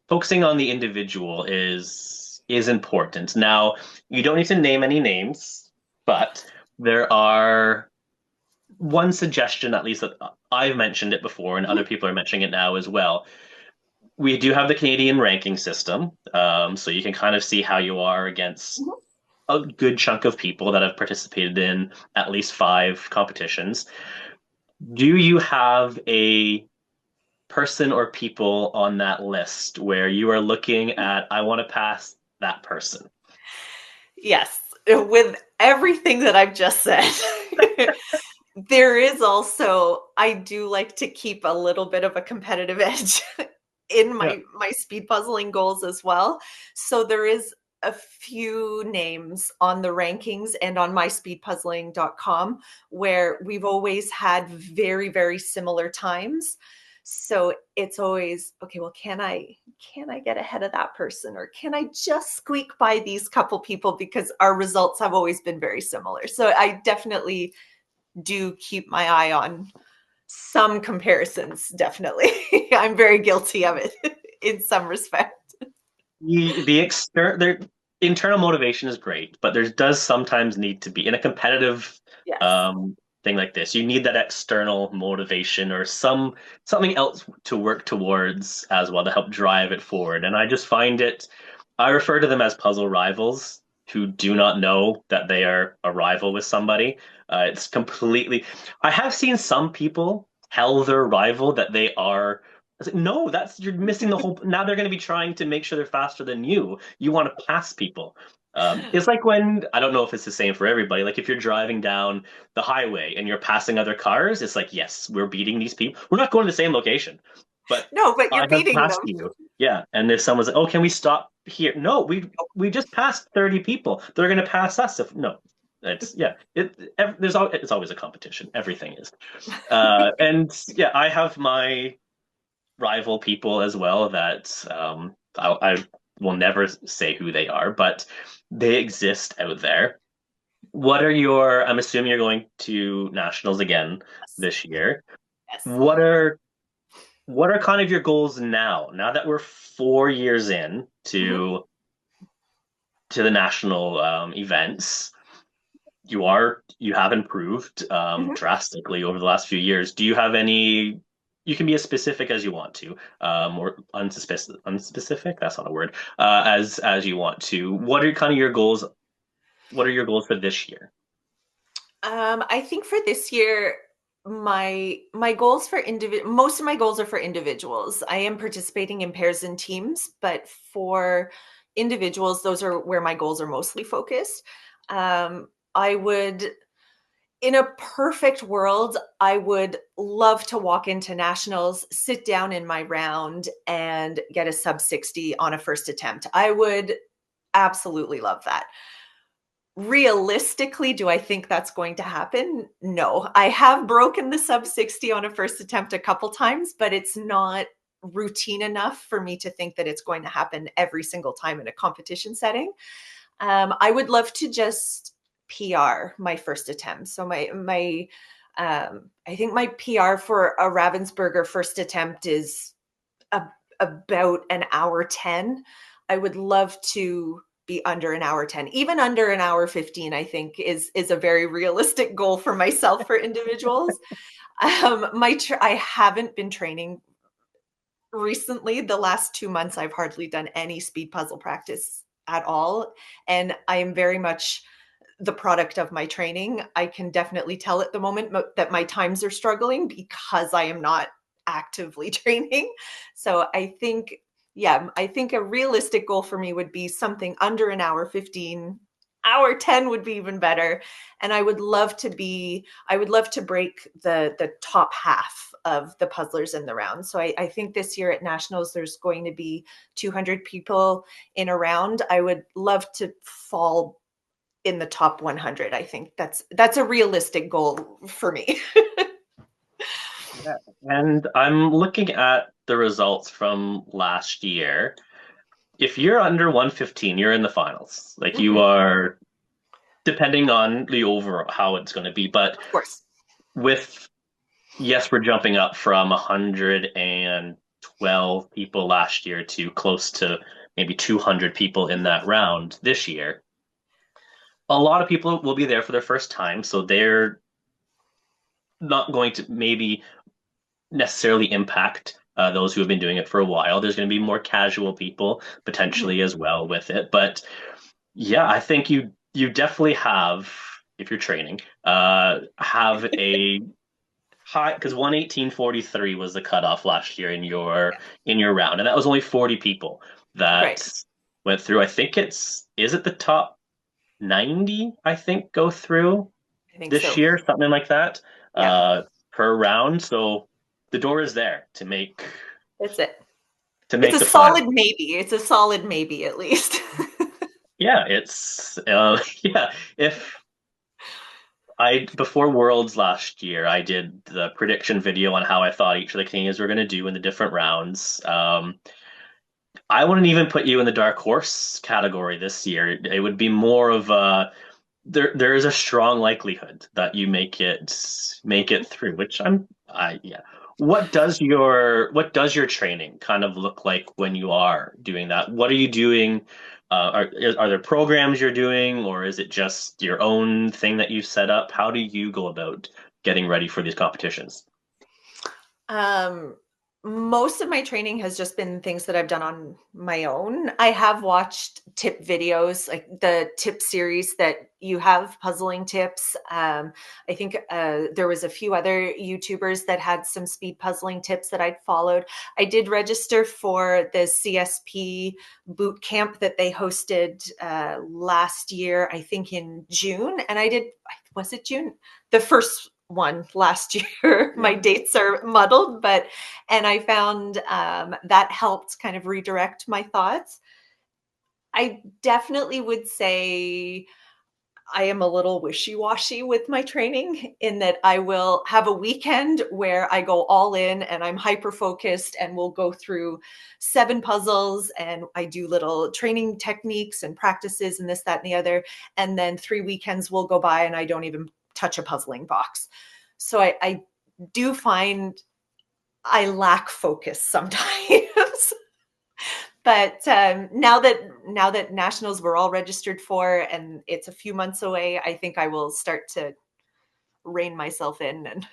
focusing on the individual is important. Now, you don't need to name any names, but there are one suggestion, at least that I've mentioned it before, and other people are mentioning it now as well. We do have the Canadian ranking system, so you can kind of see how you are against Mhm. a good chunk of people that have participated in at least 5 competitions. Do you have a person or people on that list where you are looking at, I want to pass that person? Yes, with everything that I've just said. There is also, I do like to keep a little bit of a competitive edge in Yeah. my speed puzzling goals as well. So there is a few names on the rankings and on myspeedpuzzling.com where we've always had very, very similar times. So it's always, okay, well, can I get ahead of that person, or can I just squeak by these couple people, because our results have always been very similar. So I definitely do keep my eye on some comparisons. Definitely. I'm very guilty of it in some respect. The internal motivation is great, but there does sometimes need to be in a competitive Yes. um, thing like this. You need that external motivation or something else to work towards as well to help drive it forward. And I just find it. I refer to them as puzzle rivals who do not know that they are a rival with somebody. It's completely. I have seen some people tell their rival that they are. I was like, no, that's you're missing the whole. Now they're going to be trying to make sure they're faster than you. You want to pass people. It's like when I don't know if it's the same for everybody. Like if you're driving down the highway and you're passing other cars, it's like, yes, we're beating these people. We're not going to the same location, but No, but I you're have beating passed them. you. Yeah, and if someone's like, oh, can we stop here? No, we just passed 30 people. They're going to pass us if no. It's yeah. It's always a competition. Everything is. And yeah, I have my rival people as well that I will never say who they are, but they exist out there. What are your, I'm assuming you're going to nationals again Yes. this year. Yes. What are what are kind of your goals now? Now that we're 4 years in Mhm. to the national events, you have improved Mhm. drastically over the last few years. Do you have any? You can be as specific as you want to, or unspecific. That's not a word. As you want to. What are kind of your goals? What are your goals for this year? I think for this year, my goals for most of my goals are for individuals. I am participating in pairs and teams, but for individuals, those are where my goals are mostly focused. I would, in a perfect world, I would love to walk into nationals, sit down in my round, and get a sub 60 on a first attempt. I would absolutely love that. Realistically, do I think that's going to happen? No. I have broken the sub 60 on a first attempt a couple times, but it's not routine enough for me to think that it's going to happen every single time in a competition setting. I would love to just PR my first attempt. So I think my PR for a Ravensburger first attempt is a, about an hour 10. I would love to be under an hour 10. Even under an hour 15, I think is a very realistic goal for myself for individuals. I haven't been training recently, the last 2 months, I've hardly done any speed puzzle practice at all. And I am very much the product of my training. I can definitely tell at the moment that my times are struggling because I am not actively training. So I think, yeah, I think a realistic goal for me would be something under an hour 15. Hour 10 would be even better. And I would love to break the top half of the puzzlers in the round. So I think this year at Nationals, there's going to be 200 people in a round. I would love to fall in the top 100. I think that's a realistic goal for me. Yeah. And I'm looking at the results from last year. If you're under 115, you're in the finals. Like you Mhm. are, depending on the overall how it's going to be. But Of course. with, yes, we're jumping up from 112 people last year to close to maybe 200 people in Mhm. that round this year. A lot of people will be there for their first time, so they're not going to maybe necessarily impact those who have been doing it for a while. There's going to be more casual people Mhm. potentially as well with it, but yeah, I think you definitely have, if you're training, have a high, because 118.43 was the cutoff last year in your round, and that was only 40 people Right. that went through. I think is it the top 90, I think, go through I think this so. year, something like that, Yeah, uh, per round. So the door is there that's it. to It's make a the final. solid maybe. It's a solid maybe at least. Yeah, it's yeah. If I before Worlds last year, I did the prediction video on how I thought each of the Canadians were going to do in the different rounds. I wouldn't even put you in the dark horse category this year. It would be more of a there is a strong likelihood that you make it through, which I yeah. What does your training kind of look like when you are doing that? What are you doing? Are there programs you're doing, or is it just your own thing that you set up? How do you go about getting ready for these competitions? Um, Most of my training has just been things that I've done on my own. I have watched tip videos, like the tip series that you have, puzzling tips. I think there was a few other YouTubers that had some speed puzzling tips that I'd followed. I did register for the CSP boot camp that they hosted last year, I think in June, and I did. Was it June? The first one last year. Yeah. My dates are muddled, but and I found that helped kind of redirect my thoughts. I definitely would say I am a little wishy washy with my training in that I will have a weekend where I go all in and I'm hyper focused and we'll go through 7 puzzles and I do little training techniques and practices and this, that, and the other. And then 3 weekends will go by and I don't even touch a puzzling box. So I do find I lack focus sometimes. But now that nationals were all registered for and it's a few months away, I think I will start to rein myself in and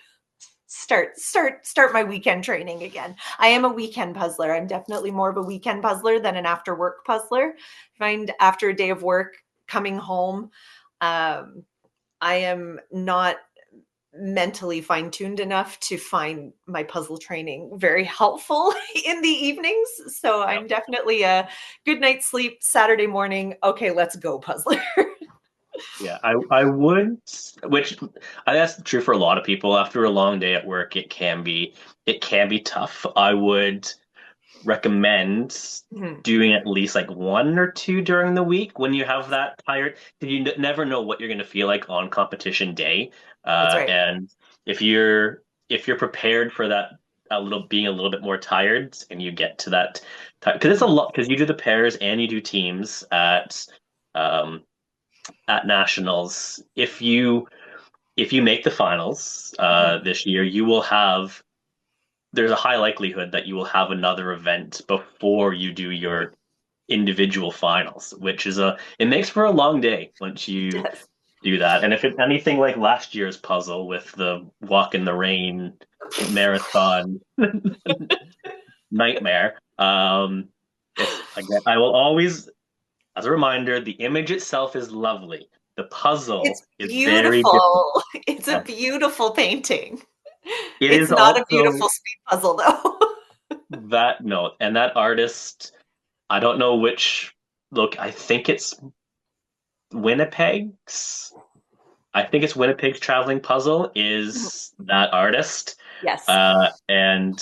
start my weekend training again. I am a weekend puzzler. I'm definitely more of a weekend puzzler than an after work puzzler. I find after a day of work coming home, um, I am not mentally fine tuned enough to find my puzzle training very helpful in the evenings. So Yeah. I'm definitely a good night's sleep, Saturday morning. Okay, let's go, puzzler. Yeah, I would, which I think that's true for a lot of people. After a long day at work, it can be tough. I would recommend Mhm. doing at least like one or two during the week when you have that tired. 'Cause you never know what you're going to feel like on competition day, That's right. and if you're prepared for that a little being a little bit more tired, and you get to that because it's a Mhm. lot because you do the pairs and you do teams um, at nationals. If you make the finals Mhm. this year, there's a high likelihood that you will have another event before you do your individual finals, which it makes for a long day once It you does. do that. And if it's anything like last year's puzzle with the walk in the rain marathon, nightmare. It's again, I will always, as a reminder, the image itself is lovely. The puzzle It's is very difficult. beautiful. It's a beautiful painting. It It's is not a also beautiful speed puzzle though. that note and that artist. I don't know which look. I think it's Winnipeg's. I think it's Winnipeg's traveling puzzle is that artist. Yes. And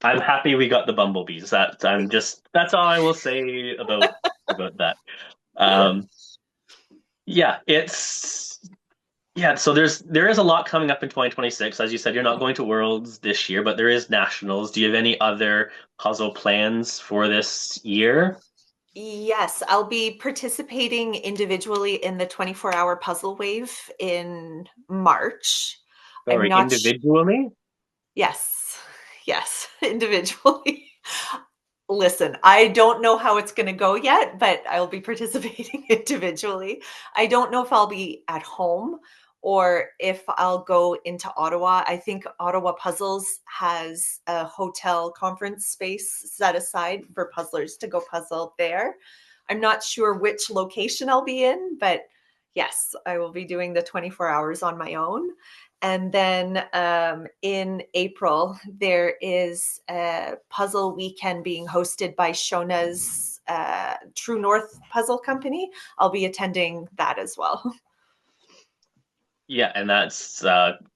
I'm happy we got the bumblebees. That I'm just that's all I will say about that. Um, yeah, it's yeah. So there is a lot coming up in 2026. As you said, you're not going to Worlds this year, but there is nationals. Do you have any other puzzle plans for this year? Yes, I'll be participating individually in the 24-hour puzzle wave in March. I'm Sorry, not individually? yes. Yes, individually. Listen, I don't know how it's going to go yet, but I'll be participating individually. I don't know if I'll be at home or if I'll go into Ottawa. I think Ottawa Puzzles has a hotel conference space set aside for puzzlers to go puzzle there. I'm not sure which location I'll be in, but yes, I will be doing the 24 hours on my own. And then in April, there is a puzzle weekend being hosted by Shona's True North Puzzle Company. I'll be attending that as well. Yeah, and that's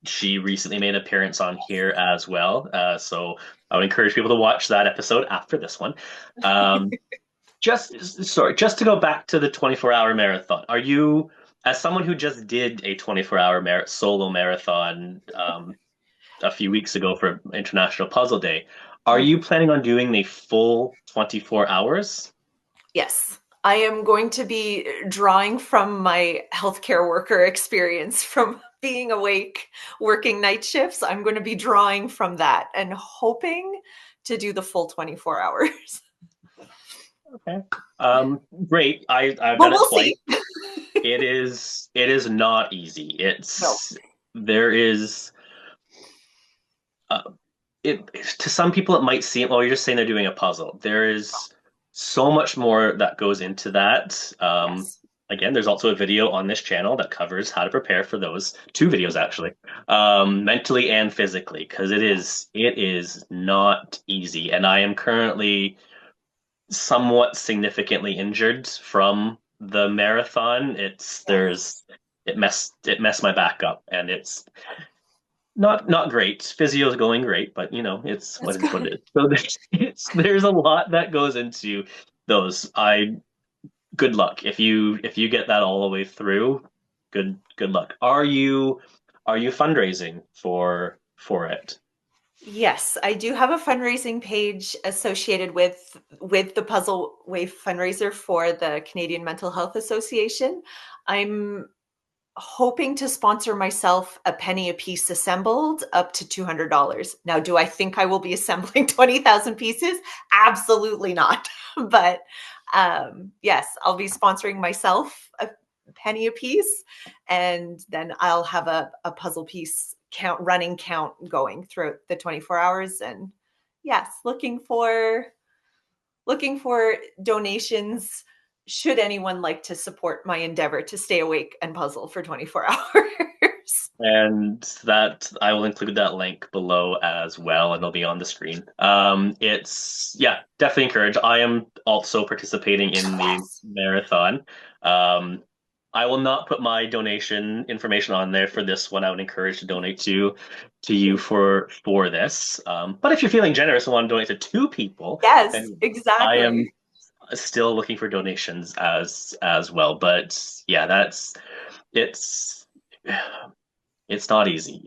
she recently made an appearance on here as well. So I would encourage people to watch that episode after this one. Um, just to go back to the 24-hour marathon. Are you, as someone who just did a 24-hour solo marathon a few weeks ago for International Puzzle Day, are you planning on doing the full 24 hours? Yes, I am going to be drawing from my healthcare worker experience from being awake, working night shifts. I'm going to be drawing from that and hoping to do the full 24 hours. Okay. Great. I've But done it we'll twice. see. It is not easy. No. There is uh, it to some people it might seem, oh, you're just saying they're doing a puzzle. There is so much more that goes into that. Yes. Again, there's also a video on this channel that covers how to prepare for those two videos actually, mentally and physically, because it is not easy. And I am currently somewhat significantly injured from the marathon. Yes. It messed my back up, and it's not great. Physio's going great, but it's That's what it is what good. it is. So there's a lot that goes into those. I Good luck if you get that all the way through. Good luck. Are you fundraising for it? Yes, I do have a fundraising page associated with the Puzzle Wave fundraiser for the Canadian Mental Health Association. I'm hoping to sponsor myself a penny a piece assembled up to $200. Now, do I think I will be assembling 20,000 pieces? Absolutely not. But yes, I'll be sponsoring myself a penny a piece, and then I'll have a puzzle piece running count going throughout the 24 hours. And yes, looking for donations should anyone like to support my endeavor to stay awake and puzzle for 24 hours. And that I will include that link below as well, and it'll be on the screen. It's yeah, definitely encourage. I am also participating in the Yes. marathon. Um, I will not put my donation information on there for this one. I would encourage to donate to you for this. But if you're feeling generous and want to donate to two people, Yes, then I am exactly. still looking for donations as well. But yeah, it's it's not easy.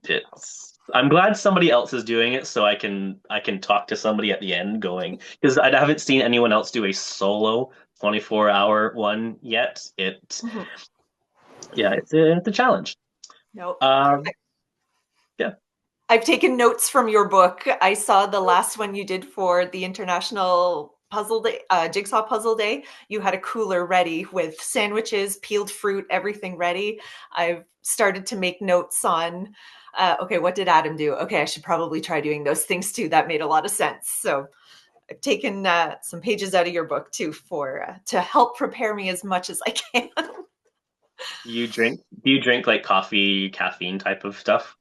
It's I'm glad somebody else is doing it so I can talk to somebody at the end going because I haven't seen anyone else do a solo 24-hour one yet. Mhm. Yeah, it's a challenge. No, Um yeah. I've taken notes from your book. I saw the last one you did for the International Puzzle Day, Jigsaw Puzzle Day. You had a cooler ready with sandwiches, peeled fruit, everything ready. I've started to make notes on. Okay, what did Adam do? Okay, I should probably try doing those things too. That made a lot of sense. So I've taken some pages out of your book too for to help prepare me as much as I can. Do you drink like coffee, caffeine type of stuff?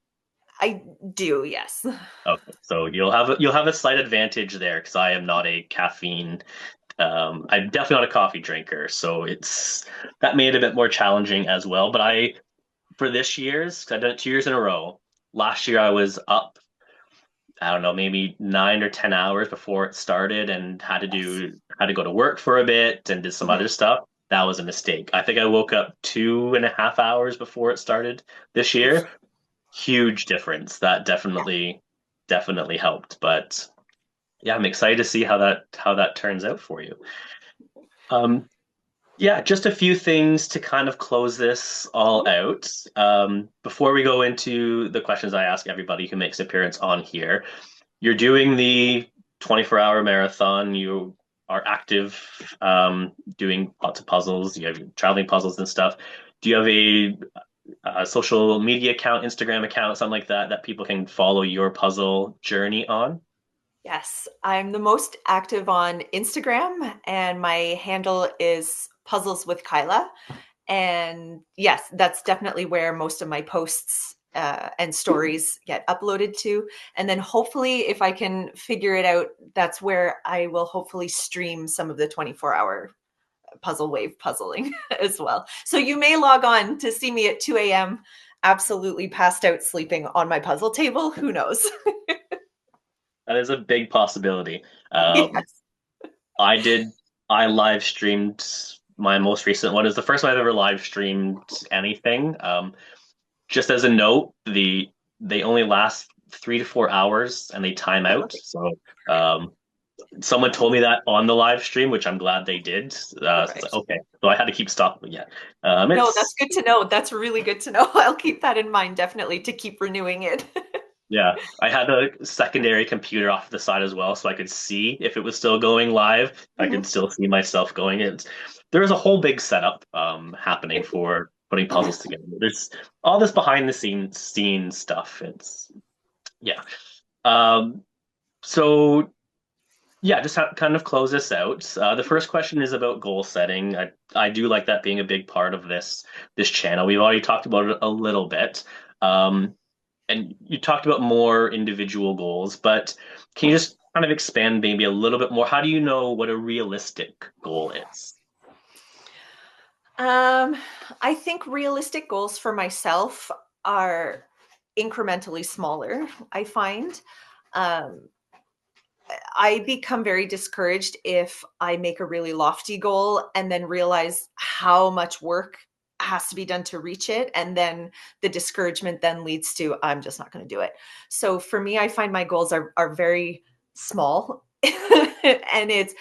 I do, yes. Okay, so you'll have a slight advantage there because I am not a caffeine. I'm definitely not a coffee drinker, so it's that made it a bit more challenging as well. But I for this year's, 'cause I've done it 2 years in a row. Last year I was up, I don't know, maybe 9 or 10 hours before it started, and Yes. had to go to work for a bit and did some Mhm. other stuff. That was a mistake. I think I woke up 2.5 hours before it started this Oof. year. Huge difference. That definitely helped. But yeah, I'm excited to see how that turns out for you. Um, yeah, just a few things to kind of close this all Mhm. out. Before we go into the questions I ask everybody who makes appearance on here, you're doing the 24-hour marathon. You are active, doing lots of puzzles. You have traveling puzzles and stuff. Do you have a social media account, Instagram account, something like that, that people can follow your puzzle journey on? Yes, I'm the most active on Instagram, and my handle is Puzzles with Kyla. And yes, that's definitely where most of my posts and stories get uploaded to. And then hopefully, if I can figure it out, that's where I will hopefully stream some of the 24-hour puzzle wave puzzling as well. So you may log on to see me at 2 a.m. absolutely passed out sleeping on my puzzle table. Who knows? That is a big possibility. Um, Yes. I did. I live streamed my most recent one. Is the first time I've ever live streamed anything. Just as a note, they only last 3 to 4 hours and they time out. Okay. So um, someone told me that on the live stream, which I'm glad they did. So it's like, Perfect. okay, so I had to keep stopping. Yeah, No, that's it's good to know. That's really good to know. I'll keep that in mind definitely to keep renewing it. yeah. I had a secondary computer off to the side as well, so I could see if it was still going live. I could Mhm. still see myself going. There was a whole big setup happening for putting puzzles together. There's all this behind the scene stuff. It's yeah. Um, so yeah, just kind of close this out. The first question is about goal setting. I do like that being a big part of this channel. We've already talked about it a little bit. Um, and you talked about more individual goals, but can you just kind of expand maybe a little bit more? How do you know what a realistic goal is? Um, I think realistic goals for myself are incrementally smaller, I find. Um, I become very discouraged if I make a really lofty goal and then realize how much work has to be done to reach it. And then the discouragement then leads to, I'm just not going to do it. So for me, I find my goals are very small and it's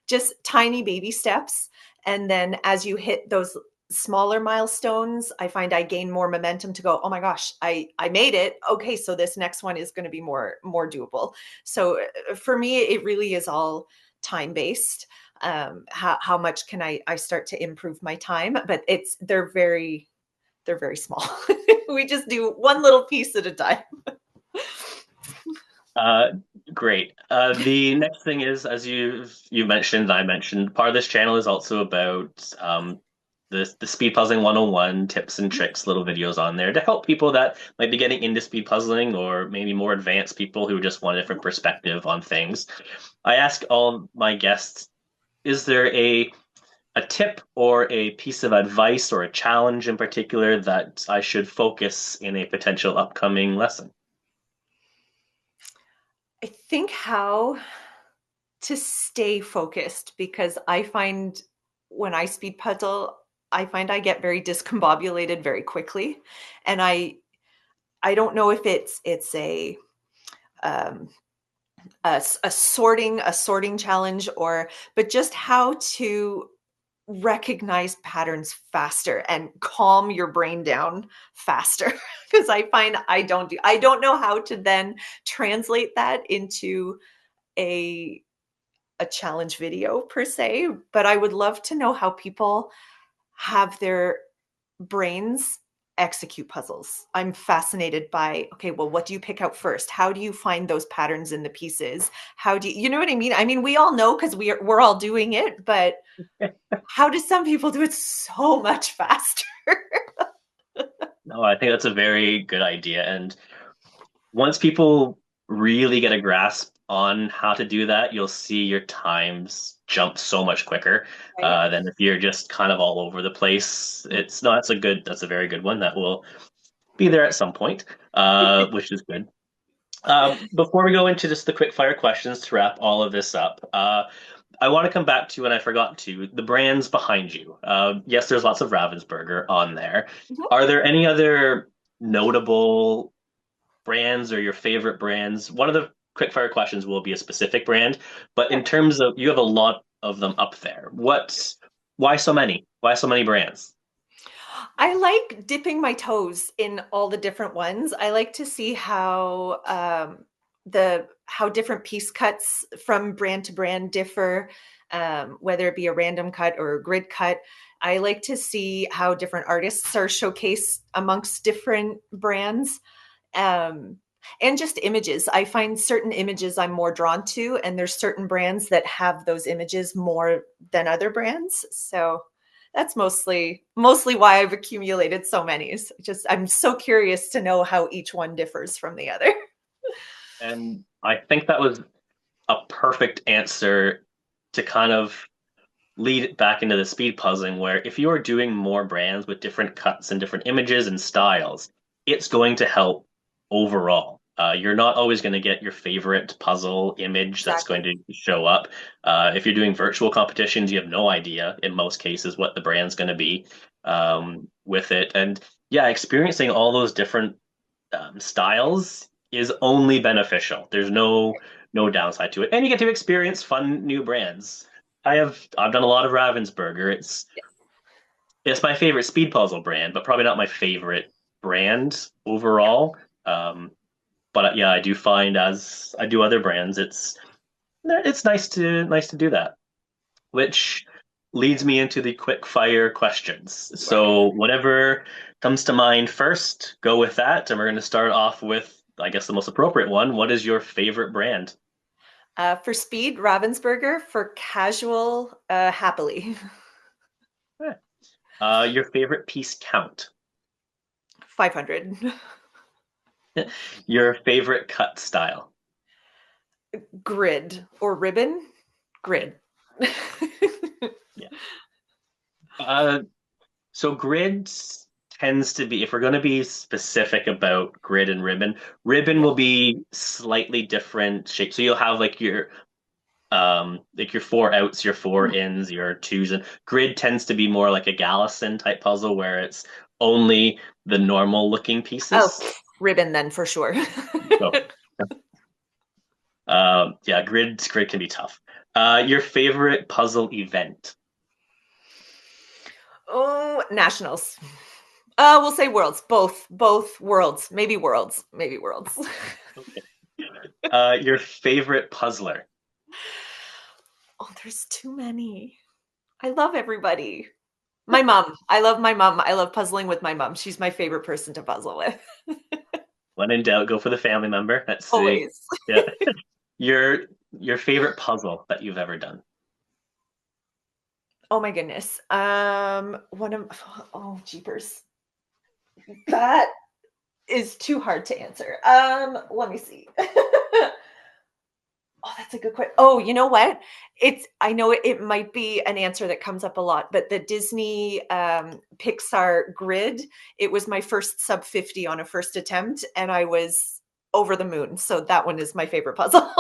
just tiny baby steps. And then as you hit those smaller milestones, I find I gain more momentum to go, oh my gosh, I made it. Okay, so this next one is going to be more doable. So for me, it really is all time based. How much can I start to improve my time? But they're very small. We just do one little piece at a time. Uh, Great. The next thing is, as you mentioned, I mentioned, part of this channel is also about the speed puzzling 101 tips and tricks, little videos on there to help people that might be getting into speed puzzling or maybe more advanced people who just want a different perspective on things. I ask all my guests, is there a tip or a piece of advice or a challenge in particular that I should focus in a potential upcoming lesson? I think how to stay focused because I find when I speed puzzle, I find I get very discombobulated very quickly, and I don't know if it's um, a sorting challenge or but just how to recognize patterns faster and calm your brain down faster because I find I don't know how to then translate that into a a challenge video per se, but I would love to know how people have their brains execute puzzles. I'm fascinated by, okay, well, what do you pick out first? How do you find those patterns in the pieces? How do you, you know what I mean? I mean, we all know because we're all doing it, but how do some people do it so much faster? No, I think that's a very good idea. And once people really get a grasp on how to do that, you'll see your times jump so much quicker Right. than if you're just kind of all over the place. It's no, that's a very good one that will be there at some point, which is good. Before we go into just the quick fire questions to wrap all of this up, I want to come back to, and I forgot to, the brands behind you. Yes, there's lots of Ravensburger on there. Mhm. Are there any other notable brands or your favorite brands? One of the quick fire questions will be a specific brand, but in terms of you have a lot of them up there. Why so many? Why so many brands? I like dipping my toes in all the different ones. I like to see how the how different piece cuts from brand to brand differ, whether it be a random cut or a grid cut. I like to see how different artists are showcased amongst different brands. Um, and just images. I find certain images I'm more drawn to, and there's certain brands that have those images more than other brands. So that's mostly why I've accumulated so many. Is just I'm so curious to know how each one differs from the other. And I think that was a perfect answer to kind of lead it back into the speed puzzling, where if you are doing more brands with different cuts and different images and styles, it's going to help overall. You're not always going to get your favorite puzzle image that's going Exactly. to show up. If you're doing virtual competitions, you have no idea in most cases what the brand's going to be with it. And yeah, experiencing all those different styles is only beneficial. There's no downside to it, and you get to experience fun new brands. I've done a lot of Ravensburger. It's my favorite speed puzzle brand, but probably not my favorite brand overall. Um, but yeah, I do find as I do other brands, it's nice to do that. Which leads me into the quick fire questions. Right. So whatever comes to mind first, go with that. And we're going to start off with, I guess, the most appropriate one. What is your favorite brand? For speed, Ravensburger. For casual, happily. Eh. Your favorite piece count? 500. Your favorite cut style? Grid or ribbon? Grid. Yeah. Uh, so grids tends to be, if we're going to be specific about grid and ribbon, ribbon Yeah. will be slightly different shapes. So you'll have like your four outs, your four ins, your twos, and grid tends to be more like a Gallison type puzzle where it's only the normal looking Oh, pieces. ribbon then for sure. So yeah, grid can be tough. Your favorite puzzle event? Oh, nationals. We'll say worlds. Both worlds. Maybe worlds. Okay. Your favorite puzzler? Oh, there's too many. I love everybody. My mom. I love my mom. I love puzzling with my mom. She's my favorite person to puzzle with. When in doubt, go for the family member. Let's see. Always. Yeah. Your your favorite puzzle that you've ever done? Oh my goodness. One of oh jeepers. That is too hard to answer. Let me see. Oh, that's a good question. Oh, you know what? I know it might be an answer that comes up a lot, but the Disney Pixar grid, it was my first sub 50 on a first attempt, and I was over the moon. So that one is my favorite puzzle.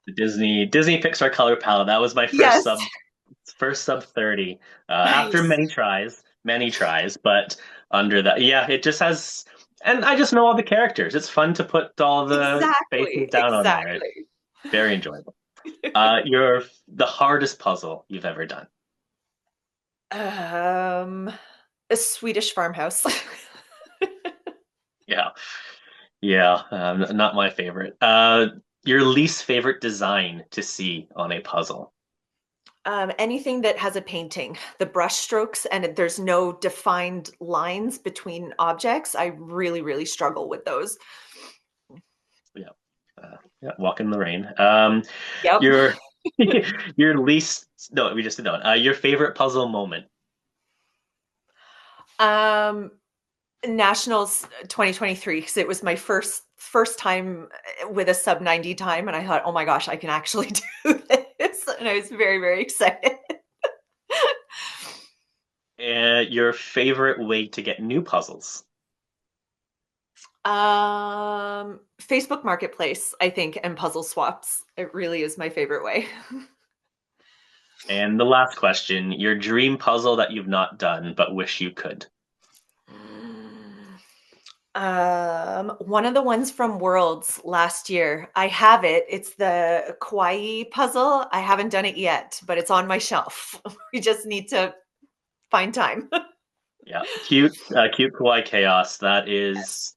The Disney Pixar color palette. That was my Yes. first sub 30. After Nice. many tries, but under that, yeah, it just has. And I just know all the characters. It's fun to put all the faces Exactly. down on there. It's Exactly. very enjoyable. You're the hardest puzzle you've ever done. Um, a Swedish farmhouse. Yeah, yeah, not my favorite. Your least favorite design to see on a puzzle. Anything that has a painting, the brush strokes, and there's no defined lines between objects. I really, really struggle with those. Yeah. Yeah, walk in the rain. Yep. Your your least no, we just did that one. Your favorite puzzle moment. Um, Nationals 2023 because it was my first time with a sub 90 time, and I thought, oh my gosh, I can actually do this, and I was very, very excited. And your favorite way to get new puzzles. Facebook Marketplace, I think, and puzzle swaps. It really is my favorite way. And the last question, your dream puzzle that you've not done but wish you could. One of the ones from Worlds last year. I have it. It's the Kawaii puzzle. I haven't done it yet, but it's on my shelf. We just need to find time. Yeah, cute kawaii chaos. That is,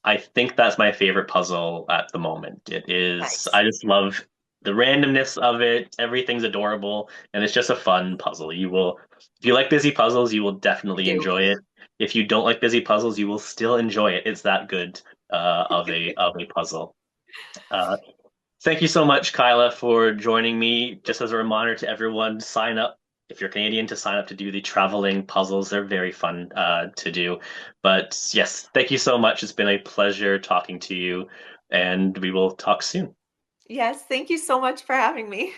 I think that's my favorite puzzle at the moment. It is, Nice. I just love the randomness of it. Everything's adorable, and it's just a fun puzzle. If you like busy puzzles, you will I definitely do. enjoy it. If you don't like busy puzzles, you will still enjoy it. It's that good of a puzzle. Uh, Thank you so much, Kyla, for joining me. Just as a reminder to everyone, sign up if you're Canadian to sign up to do the traveling puzzles. They're very fun to do. But yes, thank you so much. It's been a pleasure talking to you, and we will talk soon. Yes, thank you so much for having me.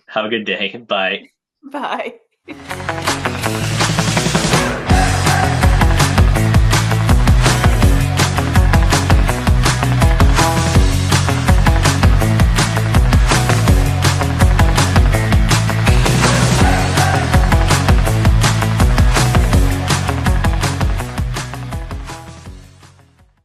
Have a good day. Bye. Bye.